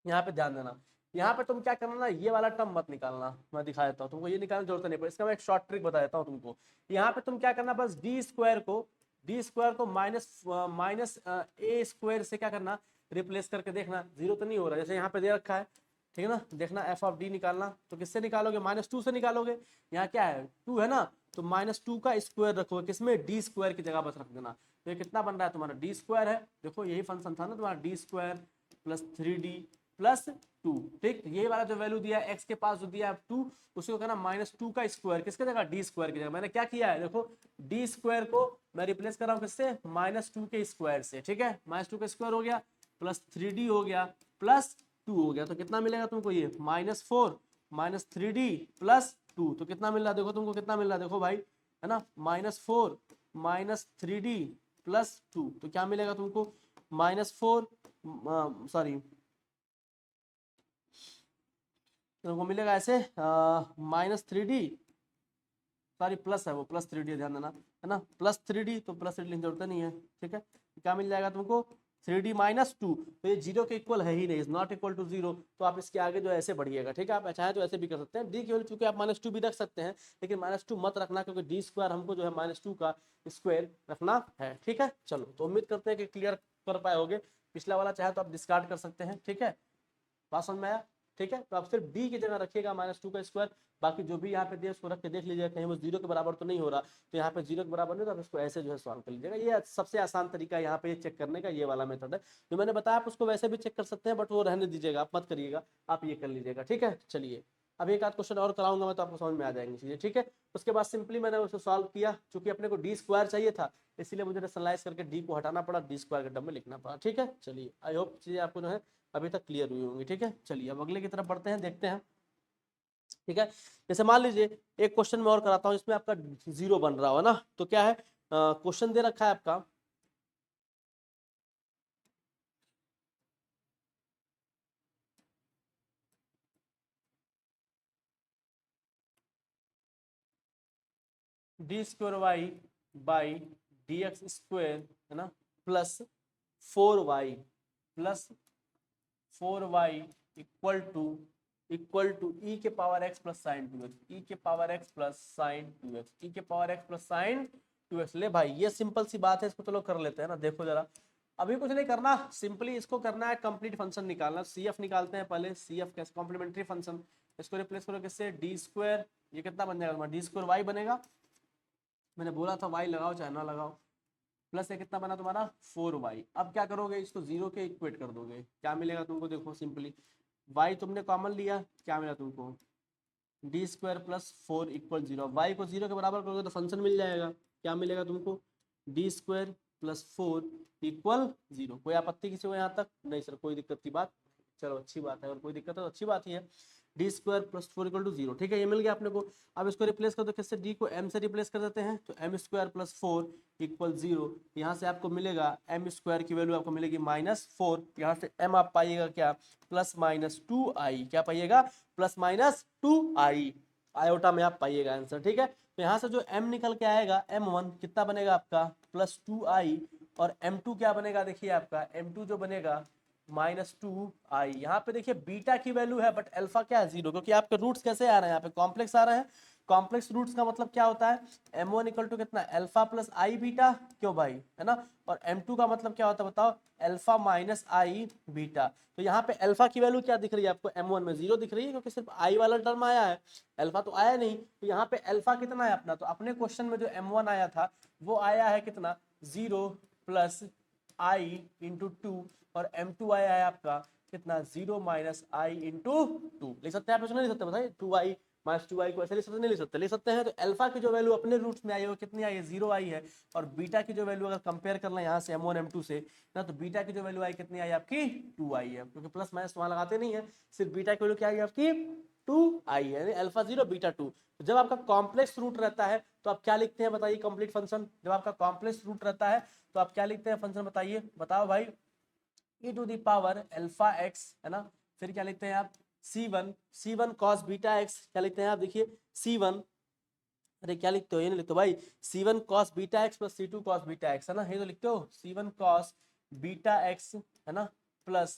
यहाँ पे ध्यान देना, यहाँ पे तुम क्या करना ना, ये वाला टर्म मत निकालना, मैं दिखा देता हूँ तुमको, ये निकालने की जरूरत नहीं पड़े। इसका मैं एक शॉर्ट ट्रिक बता देता हूँ तुमको। यहाँ पे तुम क्या करना, बस डी स्क्वायर को माइनस ए स्क्वायर से क्या करना, रिप्लेस करके देखना। 0 तो नहीं हो रहा, जैसे यहाँ पे दे रखा है, ठीक है ना। देखना एफ ऑफ डी निकालना, तो किससे निकालोगे, -2 से निकालोगे। यहाँ क्या है 2 है ना, तो -2 का स्क्वायर रखोगे किसमें, डी स्क्वायर की जगह बस रख देना। तो ये कितना बन रहा है तुम्हारा, डी स्क्वायर है। देखो यही फंक्शन था ना तुम्हारा, D square plus 3d plus 2। ठीक, ये वाला जो वैल्यू दिया है एक्स के पास जो दिया है 2, उसको कहना -2 का स्क्वायर किसके जगह, डी स्क्वायर की जगह। मैंने क्या किया है, देखो डी स्क्वायर को मैं रिप्लेस कर रहा हूँ किससे, -2 के स्क्वायर से। ठीक है, -2 का स्क्वायर हो गया प्लस 3d हो गया प्लस 2 हो गया। तो कितना मिलेगा तुमको, ये -4 -3d प्लस 2। तो कितना मिल रहा है, देखो तुमको कितना मिल रहा है, देखो भाई, है ना, -4 -3d प्लस 2। तो क्या मिलेगा तुमको, -4 सॉरी, तुमको मिलेगा ऐसे -3d, सॉरी प्लस है वो, +3d ध्यान देना, है ना, +3d। तो +3d लिखने की जरूरत नहीं है। ठीक है, क्या मिल जाएगा तुमको, 3d -2। तो ये 0 के इक्वल है ही नहीं, इज नॉट इक्वल टू 0। तो आप इसके आगे जो ऐसे बढ़िएगा। ठीक है, आप चाहे तो ऐसे भी कर सकते हैं, डी की वैल्यू चूंकि आप -2 भी रख सकते हैं, लेकिन -2 मत रखना, क्योंकि डी स्क्वायर हमको जो है -2 का स्क्वायर रखना है। ठीक है, चलो, तो उम्मीद करते हैं कि क्लियर कर पाए होगे। पिछला वाला चाहे तो आप डिस्कार्ड कर सकते हैं। ठीक है, बात समझ में आया। ठीक है, तो आप सिर्फ डी की जगह रखिएगा -2 का स्क्वायर, बाकी जो भी यहाँ पे दिया उसको रख के देख लीजिएगा कहीं वो 0 के बराबर तो नहीं हो रहा। तो यहाँ पे 0 के बराबर नहीं, तो आप इसको ऐसे जो है सॉल्व कर लीजिएगा। ये सबसे आसान तरीका है यहाँ पे चेक करने का, ये वाला मेथड है जो मैंने बताया। आप उसको वैसे भी चेक कर सकते हैं, बट वो रहने दीजिएगा, आप मत करिएगा, आप ये कर लीजिएगा। ठीक है, चलिए अब एक आध क्वेश्चन और कराऊंगा मैं, तो आपको समझ में आ जाएंगी चीजें। ठीक है, उसके बाद सिंपली मैंने उसे सॉल्व किया, चूंकि अपने को डी स्क्वायर चाहिए था, इसलिए मुझे रेशनलाइज करके डी को हटाना पड़ा, डी स्क्वायर के टर्म में लिखना पड़ा। ठीक है, चलिए, आई होप चीजें आपको जो है अभी तक क्लियर हुई होंगी। ठीक है, चलिए अब अगले की तरफ बढ़ते हैं, देखते हैं। ठीक है, जैसे मान लीजिए एक क्वेश्चन मैं और कराता हूँ, जिसमें आपका 0 बन रहा हो ना। तो क्या है, क्वेश्चन दे रखा है आपका, d² बाई dx², है ना, plus 4y plus 4y equal to e के power x plus sine 2x, e के power x plus sine 2x, e के power x plus sine 2x। ले भाई, ये सिंपल सी बात है, इसको चलो कर लेते हैं ना। देखो जरा, अभी कुछ नहीं करना, सिंपली इसको करना है कंप्लीट फंक्शन निकालना। CF निकालते हैं पहले, CF कैसे, कॉम्प्लीमेंट्री फंक्शन। इसको रिप्लेस करो किससे, d², ये कितना बन जाएगा, d² y बनेगा। मैंने बोला था y लगाओ चाहे ना लगाओ, प्लस ये कितना बना तुम्हारा 4y। अब क्या करोगे, इसको 0 के इक्वेट कर दोगे, क्या मिलेगा तुमको, देखो सिंपली y तुमने कॉमन लिया, क्या मिला तुमको, d² प्लस 4 इक्वल 0। वाई को 0 के बराबर करोगे तो फंक्शन मिल जाएगा, क्या मिलेगा तुमको, d² प्लस 4 इक्वल 0। कोई आपत्ति किसी को यहाँ तक, नहीं सर कोई दिक्कत की बात, चलो अच्छी बात है, और कोई दिक्कत है तो अच्छी बात ही है। d² प्लस 4 इक्वल टू 0, ठीक है, ये मिल गया अपने को। अब इसको रिप्लेस कर दो किससे, d को m से रिप्लेस कर देते हैं, तो m² प्लस 4 इक्वल 0। यहाँ से आपको मिलेगा m² की वैल्यू आपको मिलेगी -4, यहाँ से m आप पाइएगा क्या, +-2i, क्या पाइएगा, +-2i, आयोटा में आप पाइएगा आंसर। ठीक है, तो यहाँ से जो m निकल के आएगा, m1 कितना बनेगा आपका +2i, और m2 क्या बनेगा, देखिए आपका m2 जो बनेगा -2i। यहाँ पे देखिए बीटा की वैल्यू है, बट अल्फा क्या है 0, क्योंकि आपके रूट्स कैसे आ रहे हैं, यहाँ पे कॉम्प्लेक्स आ रहे हैं। कॉम्प्लेक्स रूट्स का मतलब क्या होता है, m1 इक्वल टू कितना, अल्फा प्लस आई बीटा, क्यों भाई, है ना। और m2 का मतलब क्या होता है बताओ, अल्फा माइनस आई बीटा। तो यहाँ पे अल्फा की वैल्यू क्या दिख रही है आपको, m1 में 0 दिख रही है, क्योंकि सिर्फ आई वाला टर्म आया है, अल्फा तो आया नहीं। तो यहाँ पे अल्फा कितना है अपना, तो अपने क्वेश्चन में जो m1 आया था वो आया है कितना, 0 प्लस आई इंटू 2, और m2 आया है आपका कितना, 0 माइनस आई इंटू 2। लिख सकते हैं आप, नहीं लिख सकते बताइए, 2i माइनस 2i को ऐसे लिख सकते, नहीं लिख सकते हैं। तो अल्फा की जो वैल्यू अपने रूट्स में आई है वो कितनी आई है, 0 आई है। और बीटा की जो वैल्यू अगर कंपेयर कर लें यहाँ से m1 m2 से ना, तो बीटा की जो वैल्यू आई कितनी आई आपकी, 2 आई है, क्योंकि प्लस माइनस वहां लगाते नहीं है, सिर्फ बीटा की वैल्यू क्या आई आपकी 2 आई है, अल्फा 0 बीटा 2। तो जब आपका कॉम्प्लेक्स रूट रहता है तो आप क्या लिखते हैं बताइए, कंप्लीट फंक्शन। जब आपका कॉम्प्लेक्स रूट रहता है तो आप क्या लिखते हैं फंक्शन, बताइए, बताओ भाई, e to the power alpha x, है ना, फिर क्या लिखते हैं आप, C1 cos बीटा x, क्या लिखते हैं आप, देखिए C1, अरे क्या लिखते हो, ये नहीं लिखते हो भाई, C1 cos beta x plus C2 cos beta x, है ना, ये तो लिखते हो, C1 cos बीटा x, है ना, plus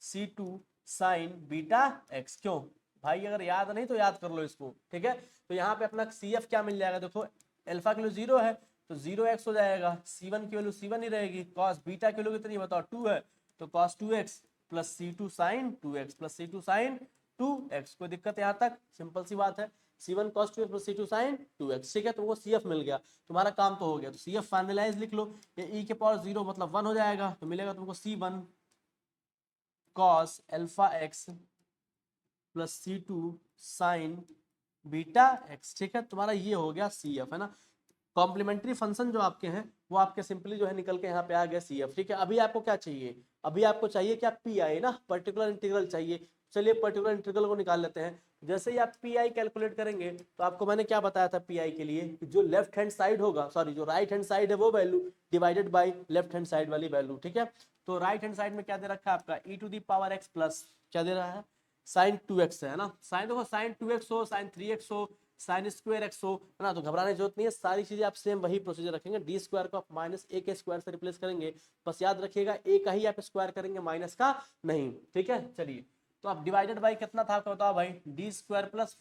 C2 sin beta x। क्यों भाई, अगर याद नहीं तो याद कर लो इसको, ठीक है। तो यहाँ पे अपना CF क्या मिल जाएगा, देखो अल्फा की वैल्यू 0 है तो 0x हो जाएगा, C1 की वैल्यू C1 ही रहेगी, cos बीटा की वैल्यू कितनी बताओ 2 है, तो cos 2x plus C2 sin 2x plus C2 sin 2x। कोई दिक्कत यहाँ तक, सिंपल सी बात है, C1 cos 2x plus C2 sin 2x, ठीक है। तुमको CF मिल गया, तुम्हारा काम तो हो गया। तो CF फाइनलाइज लिख लो, ये e के पावर 0 मतलब 1 हो जाएगा, तो मिलेगा तुमको C1 cos alpha x plus C2 sin beta x, ठीक है। तुम्हारा ये हो गया CF, है ना। कॉम्प्लीमेंट्री फंक्शन जो आपके हैं वो आपके सिंपली जो है निकल के यहाँ पे आ गया CF, ठीक है। अभी आपको क्या चाहिए, अभी आपको चाहिए क्या, PI ना, पर्टिकुलर इंटीग्रल चाहिए। चलिए पर्टिकुलर इंटीग्रल को निकाल लेते हैं। जैसे ही आप PI कैलकुलेट करेंगे तो आपको मैंने क्या बताया था PI के लिए, कि जो लेफ्ट हैंड साइड होगा, सॉरी जो राइट हैंड साइड है वो value divided by left hand side वाली वैल्यू, ठीक है। तो राइट हैंड साइड में क्या दे रखा है आपका e to the power x plus क्या दे रहा है, sin 2x है ना। साइन देखो sin 2x हो, sin 3x हो, साइन स्क्वायर एक्स हो, है ना, तो घबराने की जरूरत नहीं है, सारी चीजें आप सेम वही प्रोसीजर रखेंगे। डी स्क्वायर को आप माइनस ए के स्क्वायर से रिप्लेस करेंगे, बस याद रखिएगा ए का ही आप स्क्वायर करेंगे, माइनस का नहीं, ठीक है। चलिए तो आप डिवाइडेड बाई कितना था आपको बताओ भाई, D square plus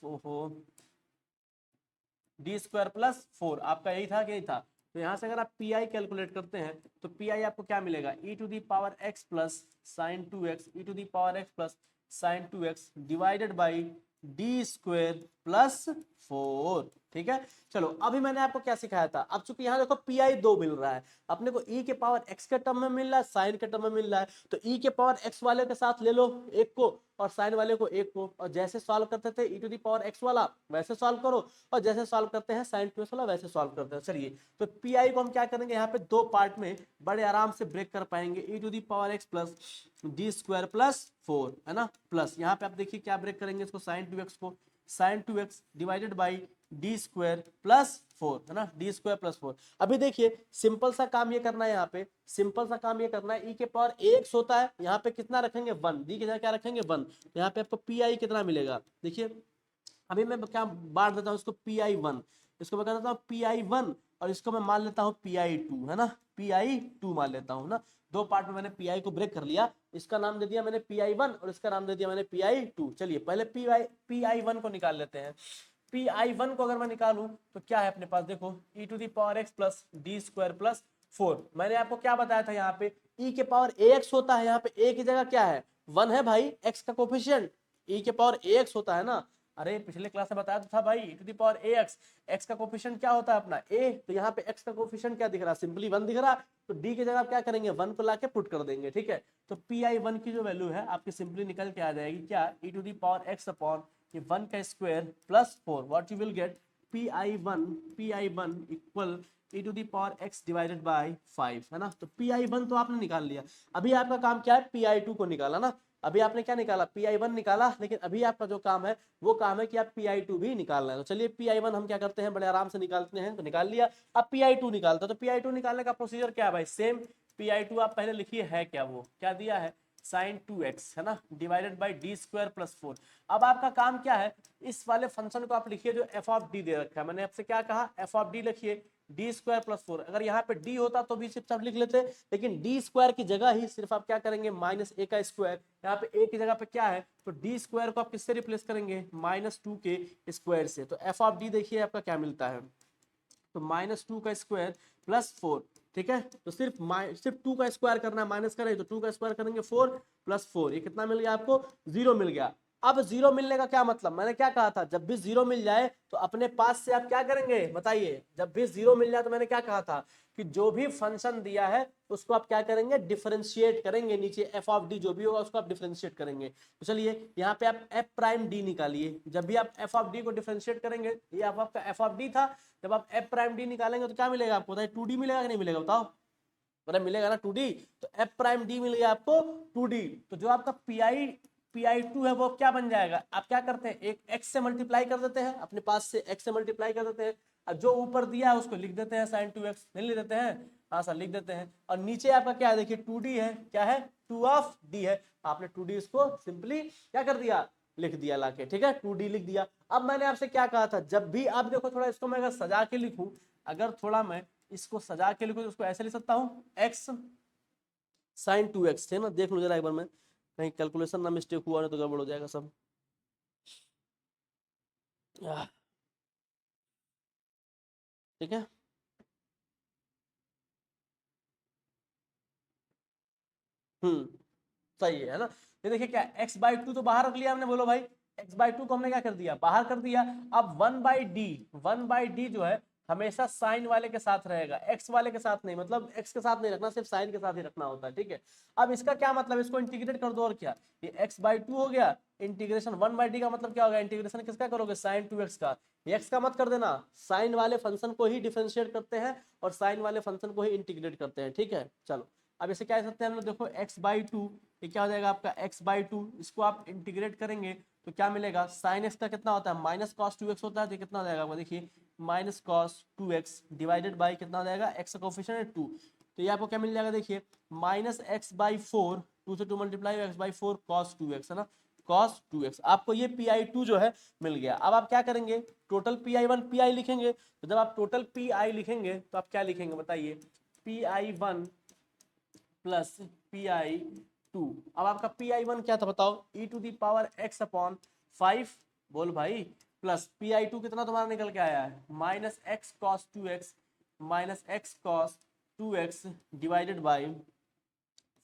D square plus 4, आपका यही था कि यही था। तो यहाँ से अगर आप पी आई कैलकुलेट करते हैं तो पी आई आपको क्या मिलेगा, e to the power x plus sine 2x, e to the power x plus sine 2x divided by D square plus 4, ठीक है। चलो अभी मैंने आपको क्या सिखाया था, अब चूंकि यहाँ देखो पी आई 2 मिल रहा है अपने को, e के पावर x के टर्म में मिल रहा है, साइन के टर्म में मिल रहा है, तो e के पावर x वाले के साथ ले लो एक को और साइन वाले को एक को, और जैसे सॉल्व करते थे e to the power x वाला वैसे सॉल्व करो, और जैसे सॉल्व करते हैं साइन 2x वाला वैसे सॉल्व करते हैं। चलिए तो पी आई को हम क्या करेंगे, यहाँ पे दो पार्ट में बड़े आराम से ब्रेक कर पाएंगे, e to the power x plus D square plus 4, है ना, प्लस यहाँ पे आप देखिए क्या ब्रेक करेंगे इसको, साइन 2x को sine 2x divided by D square plus 4, है ना, डी स्क्वायर प्लस 4। अभी देखिए सिंपल सा काम ये करना है, यहाँ पे सिंपल सा काम ये करना है, e के पावर x होता है, यहाँ पे कितना रखेंगे 1, डी की जगह क्या रखेंगे 1, यहाँ पे आपको पी आई कितना मिलेगा, देखिए अभी मैं क्या बांट देता हूँ इसको PI1, इसको मैं कह देता हूँ PI1 और इसको मैं मान लेता हूँ PI2, है ना, PI2 मान लेता हूँ ना। दो पार्ट में मैंने PI को ब्रेक कर लिया, इसका नाम दे दिया मैंने PI1 और इसका नाम दे दिया मैंने PI2। चलिए पहले PI1 को निकाल लेते हैं। PI1 को अगर मैं निकालूं तो क्या है अपने पास, देखो e to the power x plus D square plus 4। मैंने आपको क्या बताया था, यहाँ पे e के पावर ax होता है, यहाँ पे a की जगह क्या है 1 है भाई, x का कोफिशिएंट e के पावर ax होता है ना। अरे पिछले क्लास में बताया तो था भाई, e to the power ax, x का कोफिशिएंट क्या होता है अपना a, तो यहाँ पे x का कोफिशिएंट क्या दिख रहा है, सिंपली 1 दिख रहा है, तो d की जगह आप क्या करेंगे 1 को लाके पुट कर देंगे, ठीक है। तो PI1 की जो वैल्यू है आपकी सिंपली निकल के आ जाएगी क्या, e to the power x upon ये 1 का square plus 4, what you will get PI1 equal e to the power x divided by 5, है ना। तो PI1 तो आपने निकाल लिया, अभी आपका काम क्या है PI2 को निकाला ना। अभी आपने क्या निकाला PI1 निकाला, लेकिन अभी आपका जो काम है वो काम है कि आप PI2 भी निकालना है। तो चलिए PI1 हम क्या करते हैं बड़े आराम से निकालते हैं, तो निकाल लिया। अब PI2 निकालते हैं, तो PI2 निकालने का प्रोसीजर क्या है भाई, सेम PI2 आप पहले लिखिए है क्या, वो क्या दिया है साइन 2x, है ना, divided by D square plus 4। अब आपका काम क्या है, इस वाले फंक्शन को आप लिखिए जो एफ ऑफ डी दे रखा है, मैंने आपसे क्या कहा एफ ऑफ डी लिखिए डी स्क्वायर प्लस 4। अगर यहाँ पे डी होता तो भी सिर्फ सब लिख लेते, लेकिन डी स्क्वायर की जगह ही सिर्फ आप क्या करेंगे माइनस ए का स्क्वायर, यहाँ पे ए की जगह पे क्या है, तो डी स्क्वायर को आप किससे रिप्लेस करेंगे -2 के स्क्वायर से। तो एफ ऑफ डी देखिए आपका क्या मिलता है, तो -2 का स्क्वायर प्लस 4, ठीक है। तो सिर्फ 2 का स्क्वायर करना है, माइनस करें तो 2 का स्क्वायर करेंगे 4 प्लस 4, ये कितना मिल गया आपको 0 मिल गया। अब 0 मिलने का क्या मतलब, मैंने क्या कहा था, जब भी 0 मिल जाए तो अपने पास से आप क्या करेंगे बताइए, जब भी 0 मिल जाए तो मैंने क्या कहा था कि जो भी फंक्शन दिया है उसको आप क्या करेंगे डिफरेंशिएट करेंगे, नीचे एफ ऑफ डी जो भी होगा उसको आप डिफरेंशिएट करेंगे। तो चलिए यहाँ पे आप एफ प्राइम डी निकालिए, जब भी आप एफ ऑफ डी को डिफरेंशिएट करेंगे, ये आपका एफ ऑफ डी था, जब आप एफ प्राइम डी निकालेंगे तो क्या मिलेगा आपको बताइए, 2D मिलेगा कि नहीं मिलेगा बताओ, मतलब मिलेगा ना 2D, तो एफ प्राइम डी मिल गया आपको 2D। तो जो आपका PI2 है वो क्या बन जाएगा, आप क्या करते हैं एक x से मल्टीप्लाई कर देते हैं, अपने पास से x से मल्टीप्लाई कर देते हैं, और जो ऊपर दिया है उसको लिख देते हैं sin 2x, नहीं लिख देते हैं, हाँ सर लिख देते हैं। और नीचे आपका क्या है देखिए 2D है, क्या है 2 ऑफ D है, आपने 2D इसको सिंपली क्या कर दिया लिख दिया लाके, ठीक है 2D लिख दिया। अब मैंने आपसे क्या कहा था, जब भी आप देखो थोड़ा इसको मैं अगर सजा के लिखूं, अगर थोड़ा मैं इसको सजा के लिखूं तो उसको ऐसे लिख सकता हूं x sin 2x, है ना। देख लो जरा एक बार, मैं कहीं कैलकुलेशन ना मिस्टेक हुआ ना तो गड़बड़ हो जाएगा सब। ठीक है, सही है ना। ये देखिए क्या x/2 तो बाहर रख लिया हमने, बोलो भाई x/2 को हमने क्या कर दिया, बाहर कर दिया। अब 1/d जो है हमेशा साइन वाले के साथ रहेगा, x वाले के साथ नहीं, मतलब x के साथ नहीं रखना, सिर्फ साइन के साथ ही रखना होता है, ठीक है। अब इसका क्या मतलब, इसको इंटीग्रेट कर दो और क्या, ये x/2 हो गया, इंटीग्रेशन 1/d का मतलब क्या होगा, इंटीग्रेशन किसका करोगे, sin 2x का। x का मत कर देना, साइन वाले फंक्शन को ही डिफरेंशिएट करते हैं और साइन वाले फंक्शन को ही इंटीग्रेट करते हैं, ठीक है। चलो अब इसे क्या कर सकते हैं हम लोग, देखो x/2, ये क्या हो जाएगा आपका x/2, इसको आप इंटीग्रेट करेंगे तो क्या मिलेगा, साइन x का कितना होता है माइनस कॉस 2x होता है, तो कितना हो जाएगा आपको, देखिए minus cos 2x divided by कितना हो जाएगा, x का कोफिशिएंट है 2, तो ये आपको क्या मिल जाएगा, देखिए माइनस x/4, 2 से 2 मल्टीप्लाई x/4 cos 2x, है ना, cos 2x। आपको ये pi2 जो है मिल गया। अब आप क्या करेंगे, टोटल pi1 pi लिखेंगे, तो जब आप टोटल pi लिखेंगे तो आप क्या लिखेंगे बताइए, pi1 प्लस pi2। अब आपका pi1 क्या था बताओ, e⁻x/5, बोल भाई, प्लस pi2 कितना तुम्हारा निकल के आया है, minus x cos 2x, minus x cos 2x divided by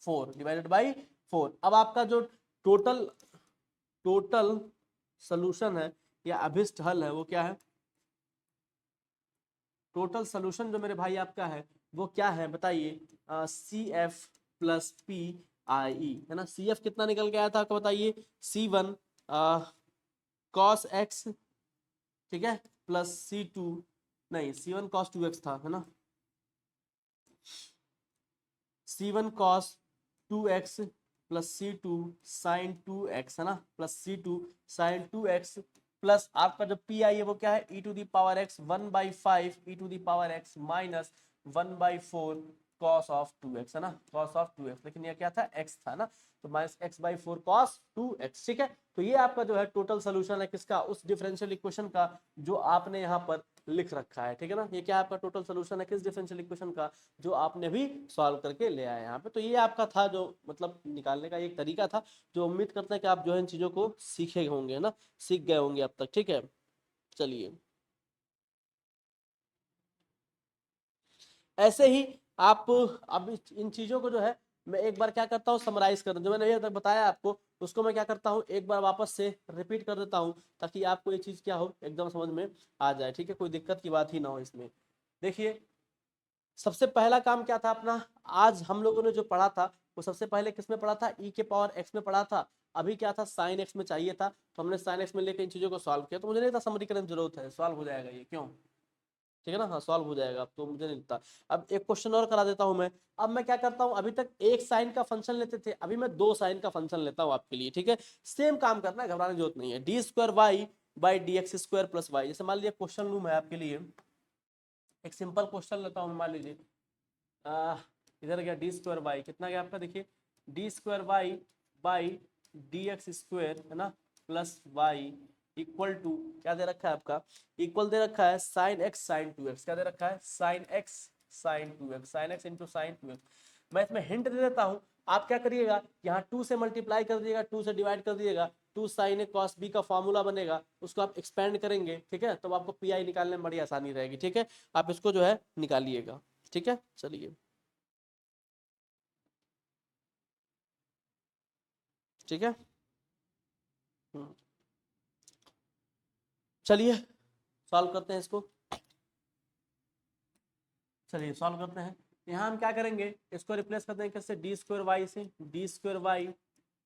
4। अब आपका जो टोटल टोटल सोल्यूशन है या अभिष्ट हल है वो क्या है, टोटल सोल्यूशन जो मेरे भाई आपका है वो क्या है बताइए, CF प्लस PIE, है ना। CF कितना निकल के आया था आपको बताइए, C1 cos x, ठीक है, प्लस C2, नहीं C1 cos 2x था, है ना, C1 cos 2x plus C2 sin 2x, है ना, plus C2 sin 2x, plus आपका जो पी आई है वो क्या है, e⁻x 1/5 e⁻x minus 1/4 cos of 2x, है ना, cos ऑफ 2x, लेकिन ये क्या था x था ना, तो माइनस x/4 cos 2x, ठीक है। तो ये आपका जो है टोटल सोल्यूशन है किसका, उस डिफरेंशियल इक्वेशन का जो आपने यहाँ पर लिख रखा है, ठीक है ना। ये क्या आपका टोटल सोल्यूशन है किस डिफरेंशियल इक्वेशन का, जो आपने भी सॉल्व करके ले आए यहाँ पे। तो ये आपका था जो मतलब निकालने का एक तरीका था, जो उम्मीद करते हैं कि आप जो है इन चीजों को सीखे होंगे ना, सीख गए होंगे अब तक, ठीक है। चलिए ऐसे ही आप अब इन चीजों को जो है मैं एक बार क्या करता हूँ समराइज कर, जो मैंने अभी तक बताया आपको उसको मैं क्या करता हूँ एक बार वापस से रिपीट कर देता हूँ, ताकि आपको ये चीज क्या हो एकदम समझ में आ जाए, ठीक है, कोई दिक्कत की बात ही ना हो इसमें। देखिए सबसे पहला काम क्या था अपना, आज हम लोगों ने जो पढ़ा था वो सबसे पहले किस में पढ़ा था, e⁻x में पढ़ा था। अभी क्या था sin x में चाहिए था, तो हमने sin x में लेकर इन चीजों को सॉल्व किया, तो मुझे नहीं था समीकरण जरूरत है, सॉल्व हो जाएगा ये, क्यों, ठीक है ना, हाँ सॉल्व हो जाएगा, अब तो मुझे नहीं लगता। अब एक क्वेश्चन और करा देता हूं मैं। अब मैं क्या करता हूं, अभी तक एक साइन का फंक्शन लेते थे, अभी मैं दो साइन का फंक्शन लेता हूं आपके लिए, ठीक है। सेम काम करना है, घबराने की जरूरत नहीं है। d² y/dx² + y, जैसे मान लीजिए क्वेश्चन लूं मैं आपके लिए, एक सिंपल क्वेश्चन लेता हूं, मान लीजिए इधर गया d²y, कितना गया आपका, देखिए d²y/dx², है ना, प्लस y इक्वल टू क्या दे रखा है आपका, इक्वल दे रखा है sin x sin 2x, क्या दे रखा है sin x sin 2x, sin x into sin 2x। मैं इसमें हिंट दे देता हूं, आप क्या करिएगा, यहाँ 2 से मल्टीप्लाई कर दिएगा, 2 से डिवाइड कर दिएगा, 2 sin a cos b का फॉर्मूला बनेगा, उसको आप एक्सपेंड करेंगे, ठीक है, तो आपको पी आई निकालने में बड़ी आसानी रहेगी, ठीक है। आप इसको जो है निकालिएगा, ठीक है। चलिए ठीक है, चलिए सॉल्व करते हैं इसको, चलिए सॉल्व करते हैं। यहाँ हम क्या करेंगे, इसको रिप्लेस कर देंगे किससे, d²y से, d²y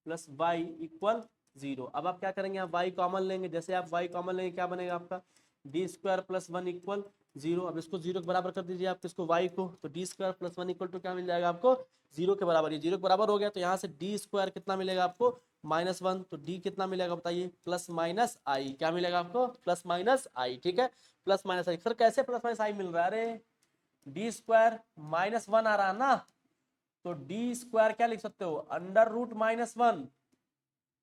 प्लस वाई इक्वल 0। अब आप क्या करेंगे, आप y कॉमन लेंगे, जैसे आप y कॉमन लेंगे क्या बनेगा आपका, d² + 1 इक्वल 0। अब इसको 0 के बराबर कर दीजिए आप किसको, y को, तो d² + 1 इक्वल टू क्या मिल जाएगा आपको, 0 के बराबर। ये 0 के बराबर हो गया, तो यहाँ से d² कितना मिलेगा आपको, -1, तो d कितना मिलेगा बताइए, प्लस माइनस आई, क्या मिलेगा आपको, प्लस माइनस आई, ठीक है, प्लस माइनस आई। सर कैसे प्लस माइनस आई मिल रहा है, अरे d² -1 आ रहा है ना, तो d² क्या लिख सकते हो, √-1,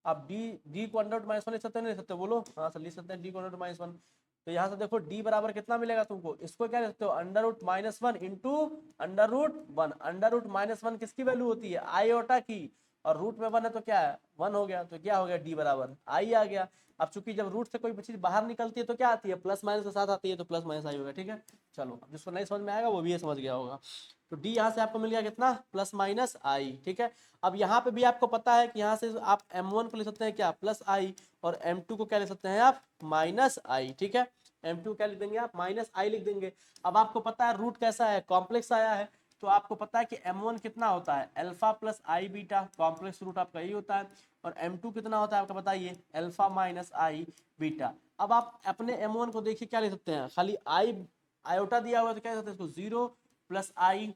आप डी को अंडर रूट माइनस वन लिख सकते हैं, नहीं लिख सकते, बोलो। हाँ सर लिख सकते हैं डी को अंडर रूट माइनस वन। तो यहाँ से देखो डी बराबर कितना मिलेगा तुमको, इसको क्या लिख सकते हो, under root minus one into under root one. Under root minus one किसकी वैल्यू होती है, आयोटा की, और रूट में वन है तो क्या है, वन हो गया, तो क्या हो गया डी बराबर आई आ गया। अब चूंकि जब रूट से कोई चीज बाहर निकलती है तो क्या आती है, प्लस माइनस के साथ आती है, तो प्लस माइनस आई होगा। ठीक है, चलो अब जिसको नहीं समझ में आएगा वो भी ये समझ गया होगा। तो डी यहाँ से आपको मिल गया कितना, प्लस माइनस आई। ठीक है, अब यहाँ पे भी आपको पता है कि यहाँ से आप m1 को लिख सकते हैं क्या, प्लस आई, और m2 को क्या लिख सकते हैं आप, माइनस आई। ठीक है, m2 क्या लिख देंगे आप, माइनस आई लिख देंगे। अब आपको पता है रूट कैसा है, कॉम्प्लेक्स आया है, तो आपको पता है कि m1 कितना होता है, अल्फा प्लस आई बीटा, कॉम्प्लेक्स रूट आपका यही होता है। और m2 कितना होता है आपका बताइए, अल्फा माइनस आई बीटा। अब आप अपने m1 को देखिए क्या लिख सकते हैं, खाली आई आयोटा दिया हुआ है तो क्या लिख सकते हैं इसको, जीरो प्लस आई,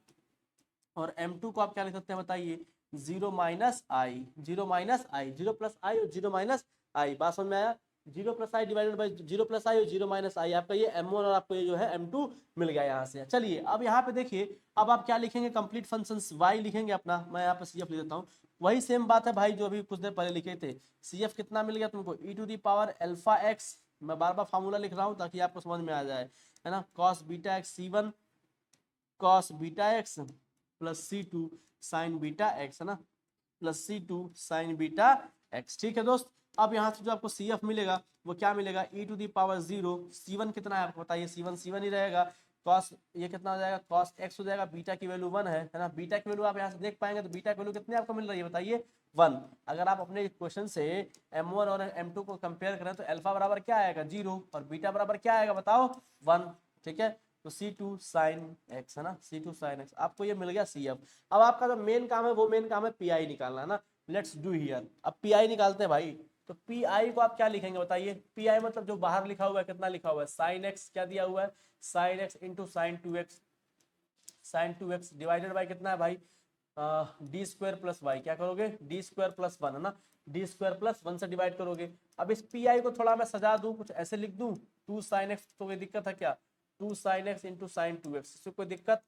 और m2 को आप क्या लिख सकते हैं बताइए, zero minus i, zero minus i, zero plus i और जीरो माइनस आई। बात समझ में आया, zero plus i divided by zero plus i और जीरो माइनस आई, आपका ये m1 और आपको ये जो है m2 मिल गया यहाँ से। चलिए अब यहाँ पे देखिए, अब आप क्या लिखेंगे, कंप्लीट फंक्शंस y लिखेंगे अपना, मैं यहाँ पे CF लिख देता हूँ। वही सेम बात है भाई जो अभी कुछ देर पहले लिखे थे, CF कितना मिल गया तुमको, e to the power alpha x, मैं बार बार फार्मूला लिख रहा हूँ ताकि आपको समझ में आ जाए, है ना, cos beta x C1 cos beta x plus C2 sign beta x, है ना, plus C2 sign beta x. ठीक है दोस्त, अब यहाँ से जो आपको CF मिलेगा वो क्या मिलेगा, e to the power zero, C1 कितना है आपको बताइए, C1 ही रहेगा, कॉस ये कितना हो जाएगा, कॉस एक्स हो जाएगा, बीटा की वैल्यू वन है ना, बीटा की वैल्यू आप यहाँ से देख पाएंगे, तो बीटा की वैल्यू कितनी आपको मिल रही है बताइए, वन। अगर आप अपने क्वेश्चन से m1 और m2 को कंपेयर करें तो अल्फा बराबर क्या आएगा, जीरो, और बीटा बराबर क्या आएगा बताओ, वन। ठीक है, तो C2 साइन एक्स, है ना, C2 साइन एक्स, आपको ये मिल गया CF। अब आपका जो मेन काम है वो मेन काम है PI निकालना, है ना, लेट्स डू हियर। अब PI निकालते हैं भाई, तो PI को आप क्या लिखेंगे बताइए, PI मतलब जो बाहर लिखा हुआ है कितना लिखा हुआ है, साइन एक्स क्या दिया हुआ है, sign x into sine two x, sign two x divided by कितना है भाई, डी स्क्वायर प्लस वाई, क्या करोगे, डी स्क्वायर प्लस वन, है ना, डी स्क्वायर प्लस वन से डिवाइड करोगे। अब इस PI को थोड़ा मैं सजा दूं, कुछ ऐसे लिख दूं, टू साइन एक्स, तो कोई दिक्कत है क्या, two sine x into sine two x, इससे कोई दिक्कत,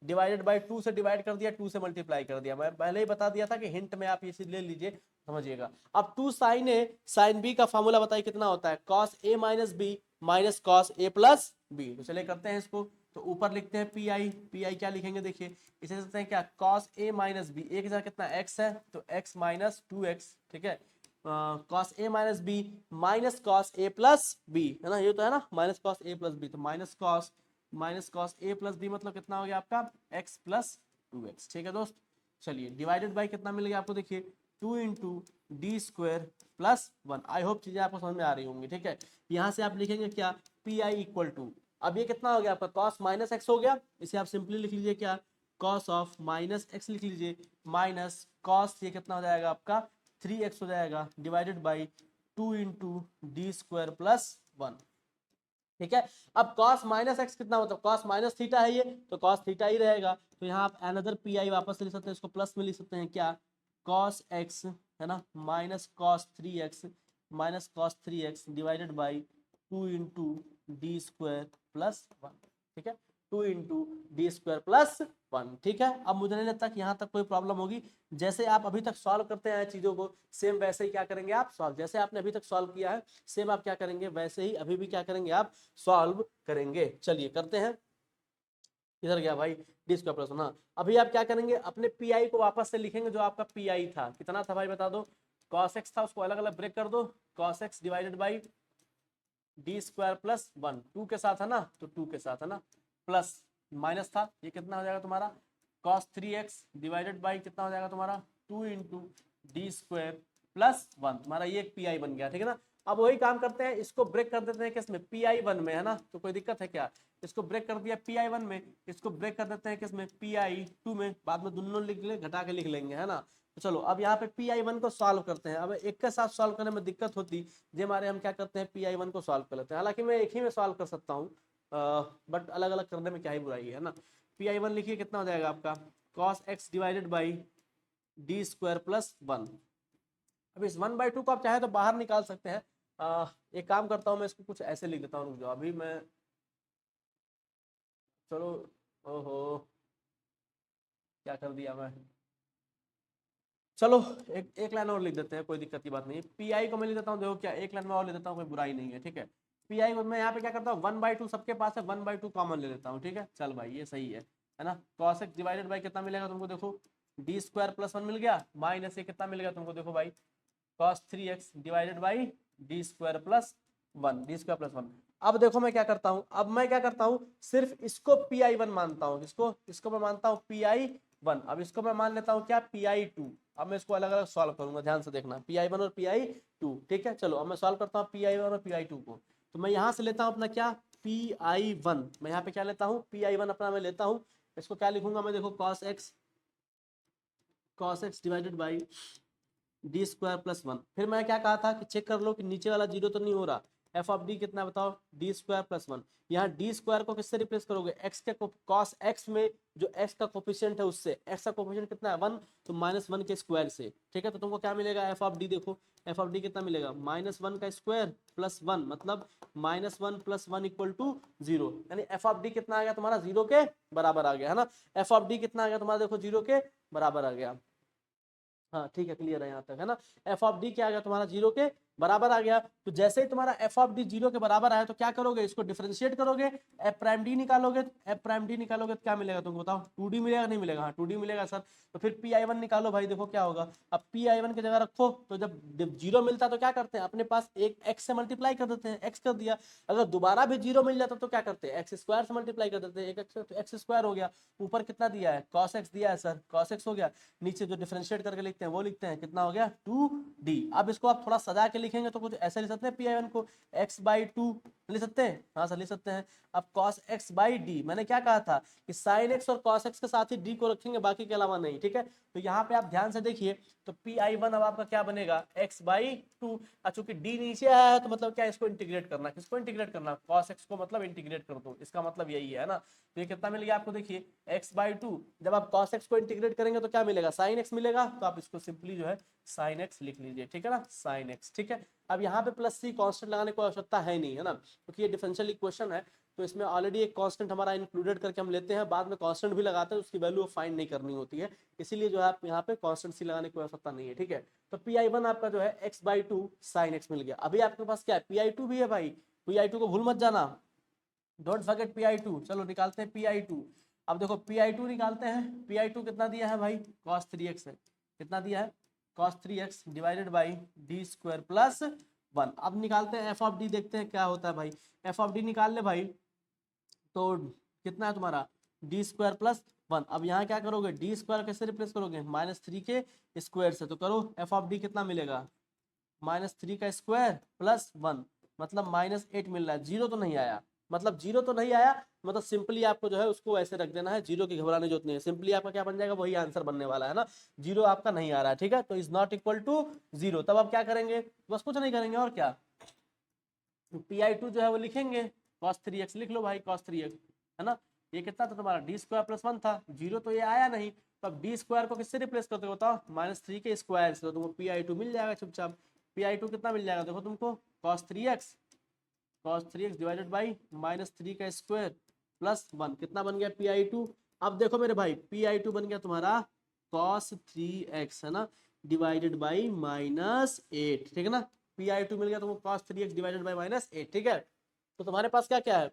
डिवाइडेड बाई टू से डिवाइड कर दिया, टू से मल्टीप्लाई कर दिया, मैं पहले ही बता दिया था कि हिंट में आप ये चीज ले लीजिए, समझिएगा। अब two sine A sine B का फॉर्मूला बताइए कितना होता है, cos A minus B minus cos A plus B. तो चलिए करते हैं इसको, तो ऊपर लिखते हैं PI क्या लिखेंगे देखिए, इसे लिखते हैं क्या, कॉस ए माइनस बी, एक जगह कितना x है तो x माइनस टू एक्स, ठीक है, cos A minus B minus cos A plus B, है ना, ये तो है ना, minus cos A plus B, तो minus cos A plus B मतलब कितना हो गया आपका, x प्लस टू एक्स। ठीक है दोस्त, चलिए डिवाइडेड बाई कितना मिल गया आपको देखिए, two into D square plus one. I hope चीजें आपको समझ में आ रही होंगी। ठीक है, यहाँ से आप लिखेंगे क्या, PI इक्वल टू, अब ये कितना हो गया आपका, कॉस माइनस एक्स हो गया, इसे आप सिंपली लिख लीजिए क्या, कॉस ऑफ माइनस एक्स लिख लीजिए, माइनस कॉस ये कितना हो जाएगा आपका, 3x हो जाएगा, divided by two into D square plus one. ठीक है, अब cos माइनस एक्स कितना मतलब cos माइनस थीटा है ये, तो cos थीटा ही रहेगा, तो यहाँ आप अनदर PI वापस लिख सकते हैं, इसको प्लस में लिख सकते हैं क्या, cos x, है ना, minus cos 3x divided by two into D square plus one. ठीक है, two into D square plus one. ठीक है, अब मुझे नहीं लगता कि यहाँ तक कोई प्रॉब्लम होगी, जैसे आप अभी तक सॉल्व करते हैं चीजों को, सेम वैसे ही क्या करेंगे आप सॉल्व, जैसे आपने अभी तक सॉल्व किया है सेम आप क्या करेंगे, वैसे ही अभी भी क्या करेंगे आप सॉल्व करेंगे। चलिए करते हैं, इधर गया भाई डी स्क्वायर प्लस वन। अभी आप क्या करेंगे, अपने PI को वापस से लिखेंगे, जो आपका PI था कितना था भाई बता दो, cos x था, उसको अलग अलग ब्रेक कर दो, cos x divided by D square plus one, two के साथ है ना, तो टू के साथ है ना, प्लस माइनस था, ये कितना हो जाएगा तुम्हारा, cos 3x डिवाइडेड बाई कितना हो जाएगा तुम्हारा, two into D square plus one, तुम्हारा ये एक PI बन गया। ठीक है ना, अब वही काम करते हैं, इसको ब्रेक कर देते हैं किसमें, PI1 में, है ना, तो कोई दिक्कत है क्या, इसको ब्रेक कर दिया PI1 में, इसको ब्रेक कर देते हैं किसमें, PI2 में, बाद में दोनों लिख ले घटा के लिख लेंगे, है ना। तो चलो अब यहाँ पे PI1 को सॉल्व करते हैं, अब एक के साथ सॉल्व करने में दिक्कत होती, जे हमारे हम क्या करते हैं PI1 को सॉल्व कर लेते हैं, हालांकि मैं एक ही में सॉल्व कर सकता हूँ, बट अलग अलग करने में क्या ही बुराई है ना। PI1 लिखिए कितना हो जाएगा आपका, cos x divided by D square plus one. अब इस वन बाई टू को आप चाहे तो बाहर निकाल सकते हैं, एक काम करता हूँ मैं इसको कुछ ऐसे लिख देता हूँ, रुक जाओ अभी मैं, चलो, ओहो क्या कर दिया मैं, चलो एक लाइन और लिख देते हैं, कोई दिक्कत की बात नहीं है। पी आई को मैं लिख देता हूँ, देखो क्या एक लाइन में और लिख देता हूँ, कोई बुराई नहीं है, ठीक है। पी आई को मैं यहाँ पे क्या करता हूँ, 1/2 सबके पास है, 1/2 कॉमन ले लेता हूँ, ठीक है। चल भाई ये सही है ना। cos x डिवाइडेड बाई कितना मिलेगा तुमको, देखो डी स्क्वायर प्लस 1 मिल गया, माइनस ये कितना मिल गया तुमको, देखो भाई cos 3x divided by D square plus 1, D square plus 1। अब देखो मैं क्या करता हूँ, अब मैं क्या करता हूँ, सिर्फ इसको pi1 मानता हूँ, इसको मैं मानता हूँ pi1। अब इसको मैं मान लेता हूँ क्या, pi2। अब मैं इसको अलग अलग सॉल्व करूंगा, ध्यान से देखना, pi1 और pi2, ठीक है। चलो अब मैं सॉल्व करता हूँ pi1 और pi2 को। तो मैं यहाँ से लेता हूँ अपना क्या, pi1, मैं यहाँ पे क्या लेता हूँ, pi1 अपना मैं लेता हूँ। इसको क्या लिखूंगा मैं, देखो cos x divided by D square plus 1। फिर मैं क्या कहा था कि चेक कर लो कि नीचे वाला जीरो तो नहीं हो रहा। एफ ऑफ डी कितना बताओ, डी स्क्वायर प्लस 1। यहाँ डी स्क्वायर को किससे रिप्लेस करोगे, एक्स के कॉस एक्स में जो एक्स का कोफिशिएंट है उससे, एक्स का कोफिशिएंट कितना है 1, तो -1 के स्क्वायर से, ठीक है। तो तुमको क्या मिलेगा, एफ ऑफ डी देखो, एफ ऑफ डी कितना मिलेगा, -1 का स्क्वायर प्लस 1, मतलब -1 + 1 = 0। यानी एफ ऑफ डी कितना आ गया तुम्हारा, 0 के बराबर आ गया, है ना। एफ ऑफ डी कितना आ गया तुम्हारा, देखो 0 के बराबर आ गया। हाँ ठीक है, क्लियर है यहाँ तक, है ना। एफ ऑफ डी क्या आ गया तुम्हारा, 0 के बराबर आ गया। तो जैसे ही तुम्हारा एफ ऑफ डी 0 के बराबर आया तो क्या करोगे, इसको डिफरेंशिएट करोगे, एफ प्राइम डी निकालोगे। एफ प्राइम डी निकालोगे तो क्या मिलेगा तुमको बताओ, 2D मिलेगा, नहीं मिलेगा, हाँ 2D मिलेगा सर। तो फिर पी आई वन निकालो भाई, देखो क्या होगा। अब पी आई वन की जगह रखो, तो जब 0 मिलता है तो क्या करते हैं, अपने पास एक एक्स से मल्टीप्लाई कर देते हैं, एक्स कर दिया। अगर दोबारा भी 0 मिल जाता तो क्या करते हैं, एक्स स्क्वायर से मल्टीप्लाई कर देते हैं, एक एक्स तो एक्स स्क्वायर हो गया। ऊपर कितना दिया है, कॉस एक्स दिया है सर, कॉस एक्स हो गया। नीचे जो डिफरेंशिएट करके लिखते हैं वो लिखते हैं, कितना हो गया 2D। अब इसको आप थोड़ा सजा के लिखेंगे तो कुछ ऐसे लिख सकते हैं, पी आई वन को x/2 लिख सकते हैं, हाँ सर लिख सकते हैं। अब cos x/d, मैंने क्या कहा था कि sin x और cos x के साथ ही d को रखेंगे, बाकी के अलावा नहीं, ठीक है। तो यहाँ पे आप ध्यान से देखिए, तो pi1 अब आपका क्या बनेगा, x/2। चूंकि d नीचे आया है तो मतलब क्या, इसको इंटीग्रेट करना, किसको इंटीग्रेट करना, cos x को मतलब इंटीग्रेट कर दो, इसका मतलब यही है ना। तो ये कितना मिल गया आपको, देखिए x/2। जब आप cos x को इंटीग्रेट करेंगे तो क्या मिलेगा, sin x मिलेगा। तो आप इसको सिंपली जो है sin x लिख लीजिए, ठीक है ना, sin x, ठीक है। अब यहाँ पे प्लस सी कांस्टेंट लगाने की आवश्यकता है नहीं, है ना, क्योंकि ये डिफरेंशियल इक्वेशन है। तो इसमें ऑलरेडी एक कांस्टेंट हमारा इंक्लूडेड करके हम लेते हैं, बाद में कांस्टेंट भी लगाते हैं, उसकी वैल्यू फाइंड नहीं करनी होती है। इसीलिए जो है आप यहाँ पे कांस्टेंट सी लगाने की आवश्यकता नहीं है, ठीक है। तो pi1 आपका जो है x/2 sin x मिल गया। अभी आपके पास क्या है, pi2 भी है भाई, pi2 को भूल मत जाना, डोंट फॉरगेट pi2। चलो निकालते हैं pi2। अब देखो pi2 निकालते हैं, pi2 कितना दिया है भाई, cos 3x है, कितना दिया है, cos 3x divided by D square plus 1। अब निकालते हैं एफ ऑफ डी, देखते हैं क्या होता है भाई। एफ ऑफ डी निकाल ले भाई, तो कितना है तुम्हारा, डी स्क्वायर प्लस 1। अब यहाँ क्या करोगे, डी स्क्वायर कैसे रिप्लेस करोगे, -3 के स्क्वायर से। तो करो एफ ऑफ डी कितना मिलेगा, -3 का स्क्वायर प्लस 1, मतलब -8 मिल रहा है। जीरो तो नहीं आया, मतलब जीरो तो नहीं आया, मतलब सिंपली आपको जो है उसको ऐसे रख देना है, जीरो की घबराने की जरूरत नहीं है। सिंपली आपका क्या बन जाएगा, वही आंसर बनने वाला है ना। जीरो आपका नहीं आ रहा है, ठीक है। तो इज नॉट इक्वल टू 0। तब आप क्या करेंगे, बस कुछ नहीं करेंगे, और क्या, pi2 जो है वो लिखेंगे, cos 3x लिख लो भाई, cos 3x, है ना। ये कितना था तुम्हारा, डी स्क्वायर प्लस 1 था, जीरो तो ये आया नहीं। तो अब डी स्क्वायर को किससे रिप्लेस करते हो बताओ, -3 के स्क्वायर से। तो तुमको pi2 मिल जाएगा चुपचाप। pi2 कितना मिल जाएगा, देखो तुमको cos 3x डिवाइडेड बाई -3 का स्क्वायर प्लस 1, कितना बन गया pi2। अब देखो मेरे भाई, pi2 बन गया तुम्हारा cos 3x, है ना, डिवाइडेड बाई -8, ठीक है ना। pi2 मिल गया तुमको cos 3x डिवाइडेड बाई -8, ठीक है। तो तुम्हारे पास क्या क्या है,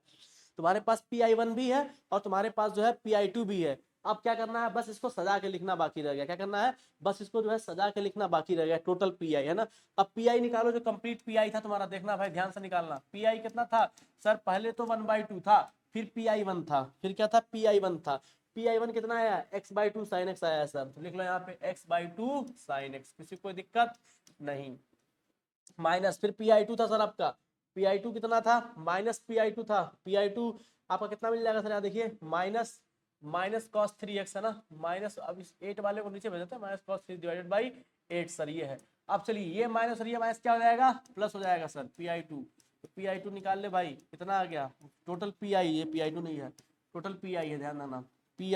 तुम्हारे पास pi1 भी है और तुम्हारे पास जो है pi2 भी है। अब क्या करना है, बस इसको सजा के लिखना बाकी रह गया। क्या करना है, बस इसको जो है सजा के लिखना बाकी रह गया, टोटल पी है ना। अब पी निकालो, जो कंप्लीट पी था तुम्हारा, देखना भाई ध्यान से निकालना। पी कितना था सर, पहले तो 1/2 था, फिर pi1 था, फिर क्या था, pi1 था। pi1 कितना आया, x/2 sin x आया सर। तो लिख लो यहाँ पे x/2 sin x, किसी कोई दिक्कत नहीं। माइनस फिर pi2 था सर आपका, pi2 कितना था, -pi2 था। pi2 आपका कितना मिल जाएगा सर, यहाँ देखिए, माइनस cos 3x, है ना, माइनस, अब इस 8 वाले को नीचे भेज देते हैं, -cos 3 डिवाइडेड बाई 8 सर, ये है। अब चलिए ये माइनस और ये माइनस क्या हो जाएगा, प्लस हो जाएगा सर, pi2। तो pi2 निकाल ले भाई, कितना आ गया टोटल pi, ये pi2 नहीं है, टोटल pi है, ध्यान देना। pi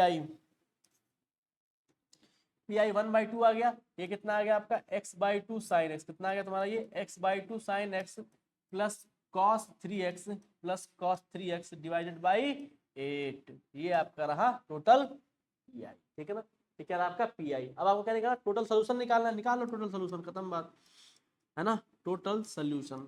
1/2 आ गया, ये कितना आ गया आपका x/2 sin x, कितना आ गया तुम्हारा ये x/2 sin x plus cos 3x plus cos 3x divided by 8, ये आपका रहा टोटल पी, ठीक है ना। ये क्या रहा आपका पी आई। अब आपको क्या निकालना, टोटल सोल्यूशन निकालना है, निकाल लो टोटल सोल्यूशन, खत्म बात है ना। टोटल सोल्यूशन,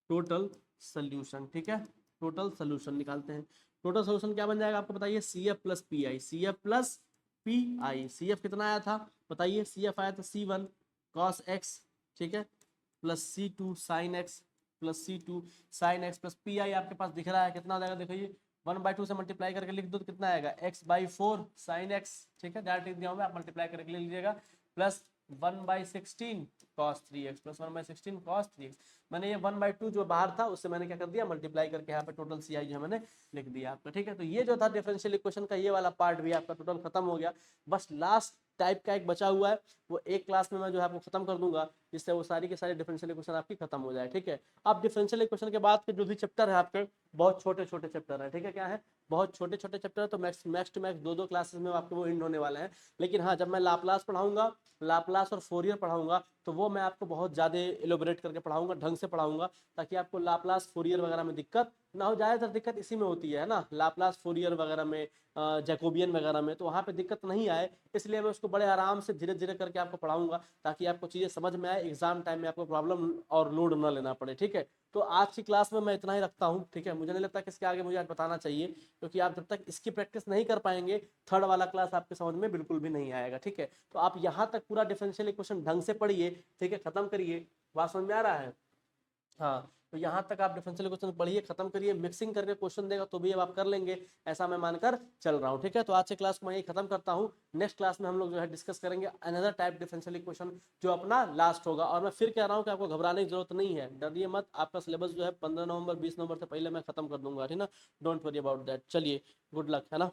टोटल सोल्यूशन, ठीक है, टोटल सोल्यूशन निकालते हैं। टोटल सोल्यूशन क्या बन जाएगा आपको बताइए, C F plus P I, C F plus P I. C F कितना आया था बताइए, सी एफ आया था सी वन कॉस एक्स, ठीक है, plus C two sine x, plus C two sine x, plus P I आपके पास दिख रहा है कितना हो जाएगा, देखो ये 1/2 से मल्टीप्लाई करके लिख दो तो कितना आएगा, x/4 साइन एक्स, ठीक है, डायरेक्ट दिया हुआ आप मल्टीप्लाई करके लिख लीजिएगा, plus 1/16 cos 3x plus 1/16 cos 3x। मैंने ये 1/2 जो बाहर था उससे मैंने क्या कर दिया, मल्टीप्लाई करके यहाँ पे टोटल सी आई जो मैंने लिख दिया आपका, ठीक है। तो ये जो था डिफरेंशियल इक्वेशन का ये वाला पार्ट भी आपका टोटल खत्म हो गया। बस लास्ट टाइप का एक बचा हुआ है, वो एक क्लास में मैं जो है आपको खत्म कर दूंगा, जिससे वो सारी के सारी डिफरेंशियल इक्वेशन आपकी खत्म हो जाए, ठीक है। अब डिफरेंशियल इक्वेशन के बाद के जो भी चैप्टर है आपके बहुत छोटे छोटे चैप्टर है, ठीक है, क्या है, बहुत छोटे छोटे चैप्टर है। तो मैक्स टू मैक्स 2-2 क्लासेस में आपके वो एंड होने वाले हैं। लेकिन हाँ, जब मैं लाप्लास पढ़ाऊंगा, लाप्लास और फोरियर पढ़ाऊंगा, तो वो मैं आपको बहुत ज़्यादा एलोबरेट करके पढ़ाऊंगा, ढंग से पढ़ाऊंगा, ताकि आपको लाप्लास फोरियर वगैरह में दिक्कत ना हो। ज़्यादातर दिक्कत इसी में होती है ना, लाप्लास फोरियर वगैरह में, जैकोबियन वगैरह में, तो वहाँ पे दिक्कत नहीं आए, इसलिए मैं उसको बड़े आराम से धीरे धीरे करके आपको पढ़ाऊंगा, ताकि आपको चीज़ें समझ में आए, एग्जाम टाइम में आपको प्रॉब्लम और लोड ना लेना पड़े, ठीक है। तो आज की क्लास में मैं इतना ही रखता हूँ, ठीक है। मुझे नहीं लगता कि इसके आगे मुझे आज बताना चाहिए, क्योंकि आप जब तक इसकी प्रैक्टिस नहीं कर पाएंगे, थर्ड वाला क्लास आपके समझ में बिल्कुल भी नहीं आएगा, ठीक है। तो आप यहाँ तक पूरा डिफरेंशियल इक्वेशन ढंग से पढ़िए, ठीक है, खत्म करिए। बात समझ में आ रहा है, हाँ। तो यहाँ तक आप डिफरेंशियल इक्वेशन पढ़िए, खत्म करिए, मिक्सिंग करके क्वेश्चन देगा तो भी अब आप कर लेंगे, ऐसा मैं मानकर चल रहा हूँ, ठीक है। तो आज से क्लास को मैं यही खत्म करता हूँ। नेक्स्ट क्लास में हम लोग जो है डिस्कस करेंगे अनदर टाइप डिफरेंशियल इक्वेशन, जो अपना लास्ट होगा। और मैं फिर कह रहा हूँ कि आपको घबराने की जरूरत नहीं है, डरिए मत, आपका सिलेबस जो है 15 नवंबर 20 नवंबर से पहले मैं खत्म कर दूंगा, ठीक है ना। Don't worry about that. चलिए, गुड लक, है ना।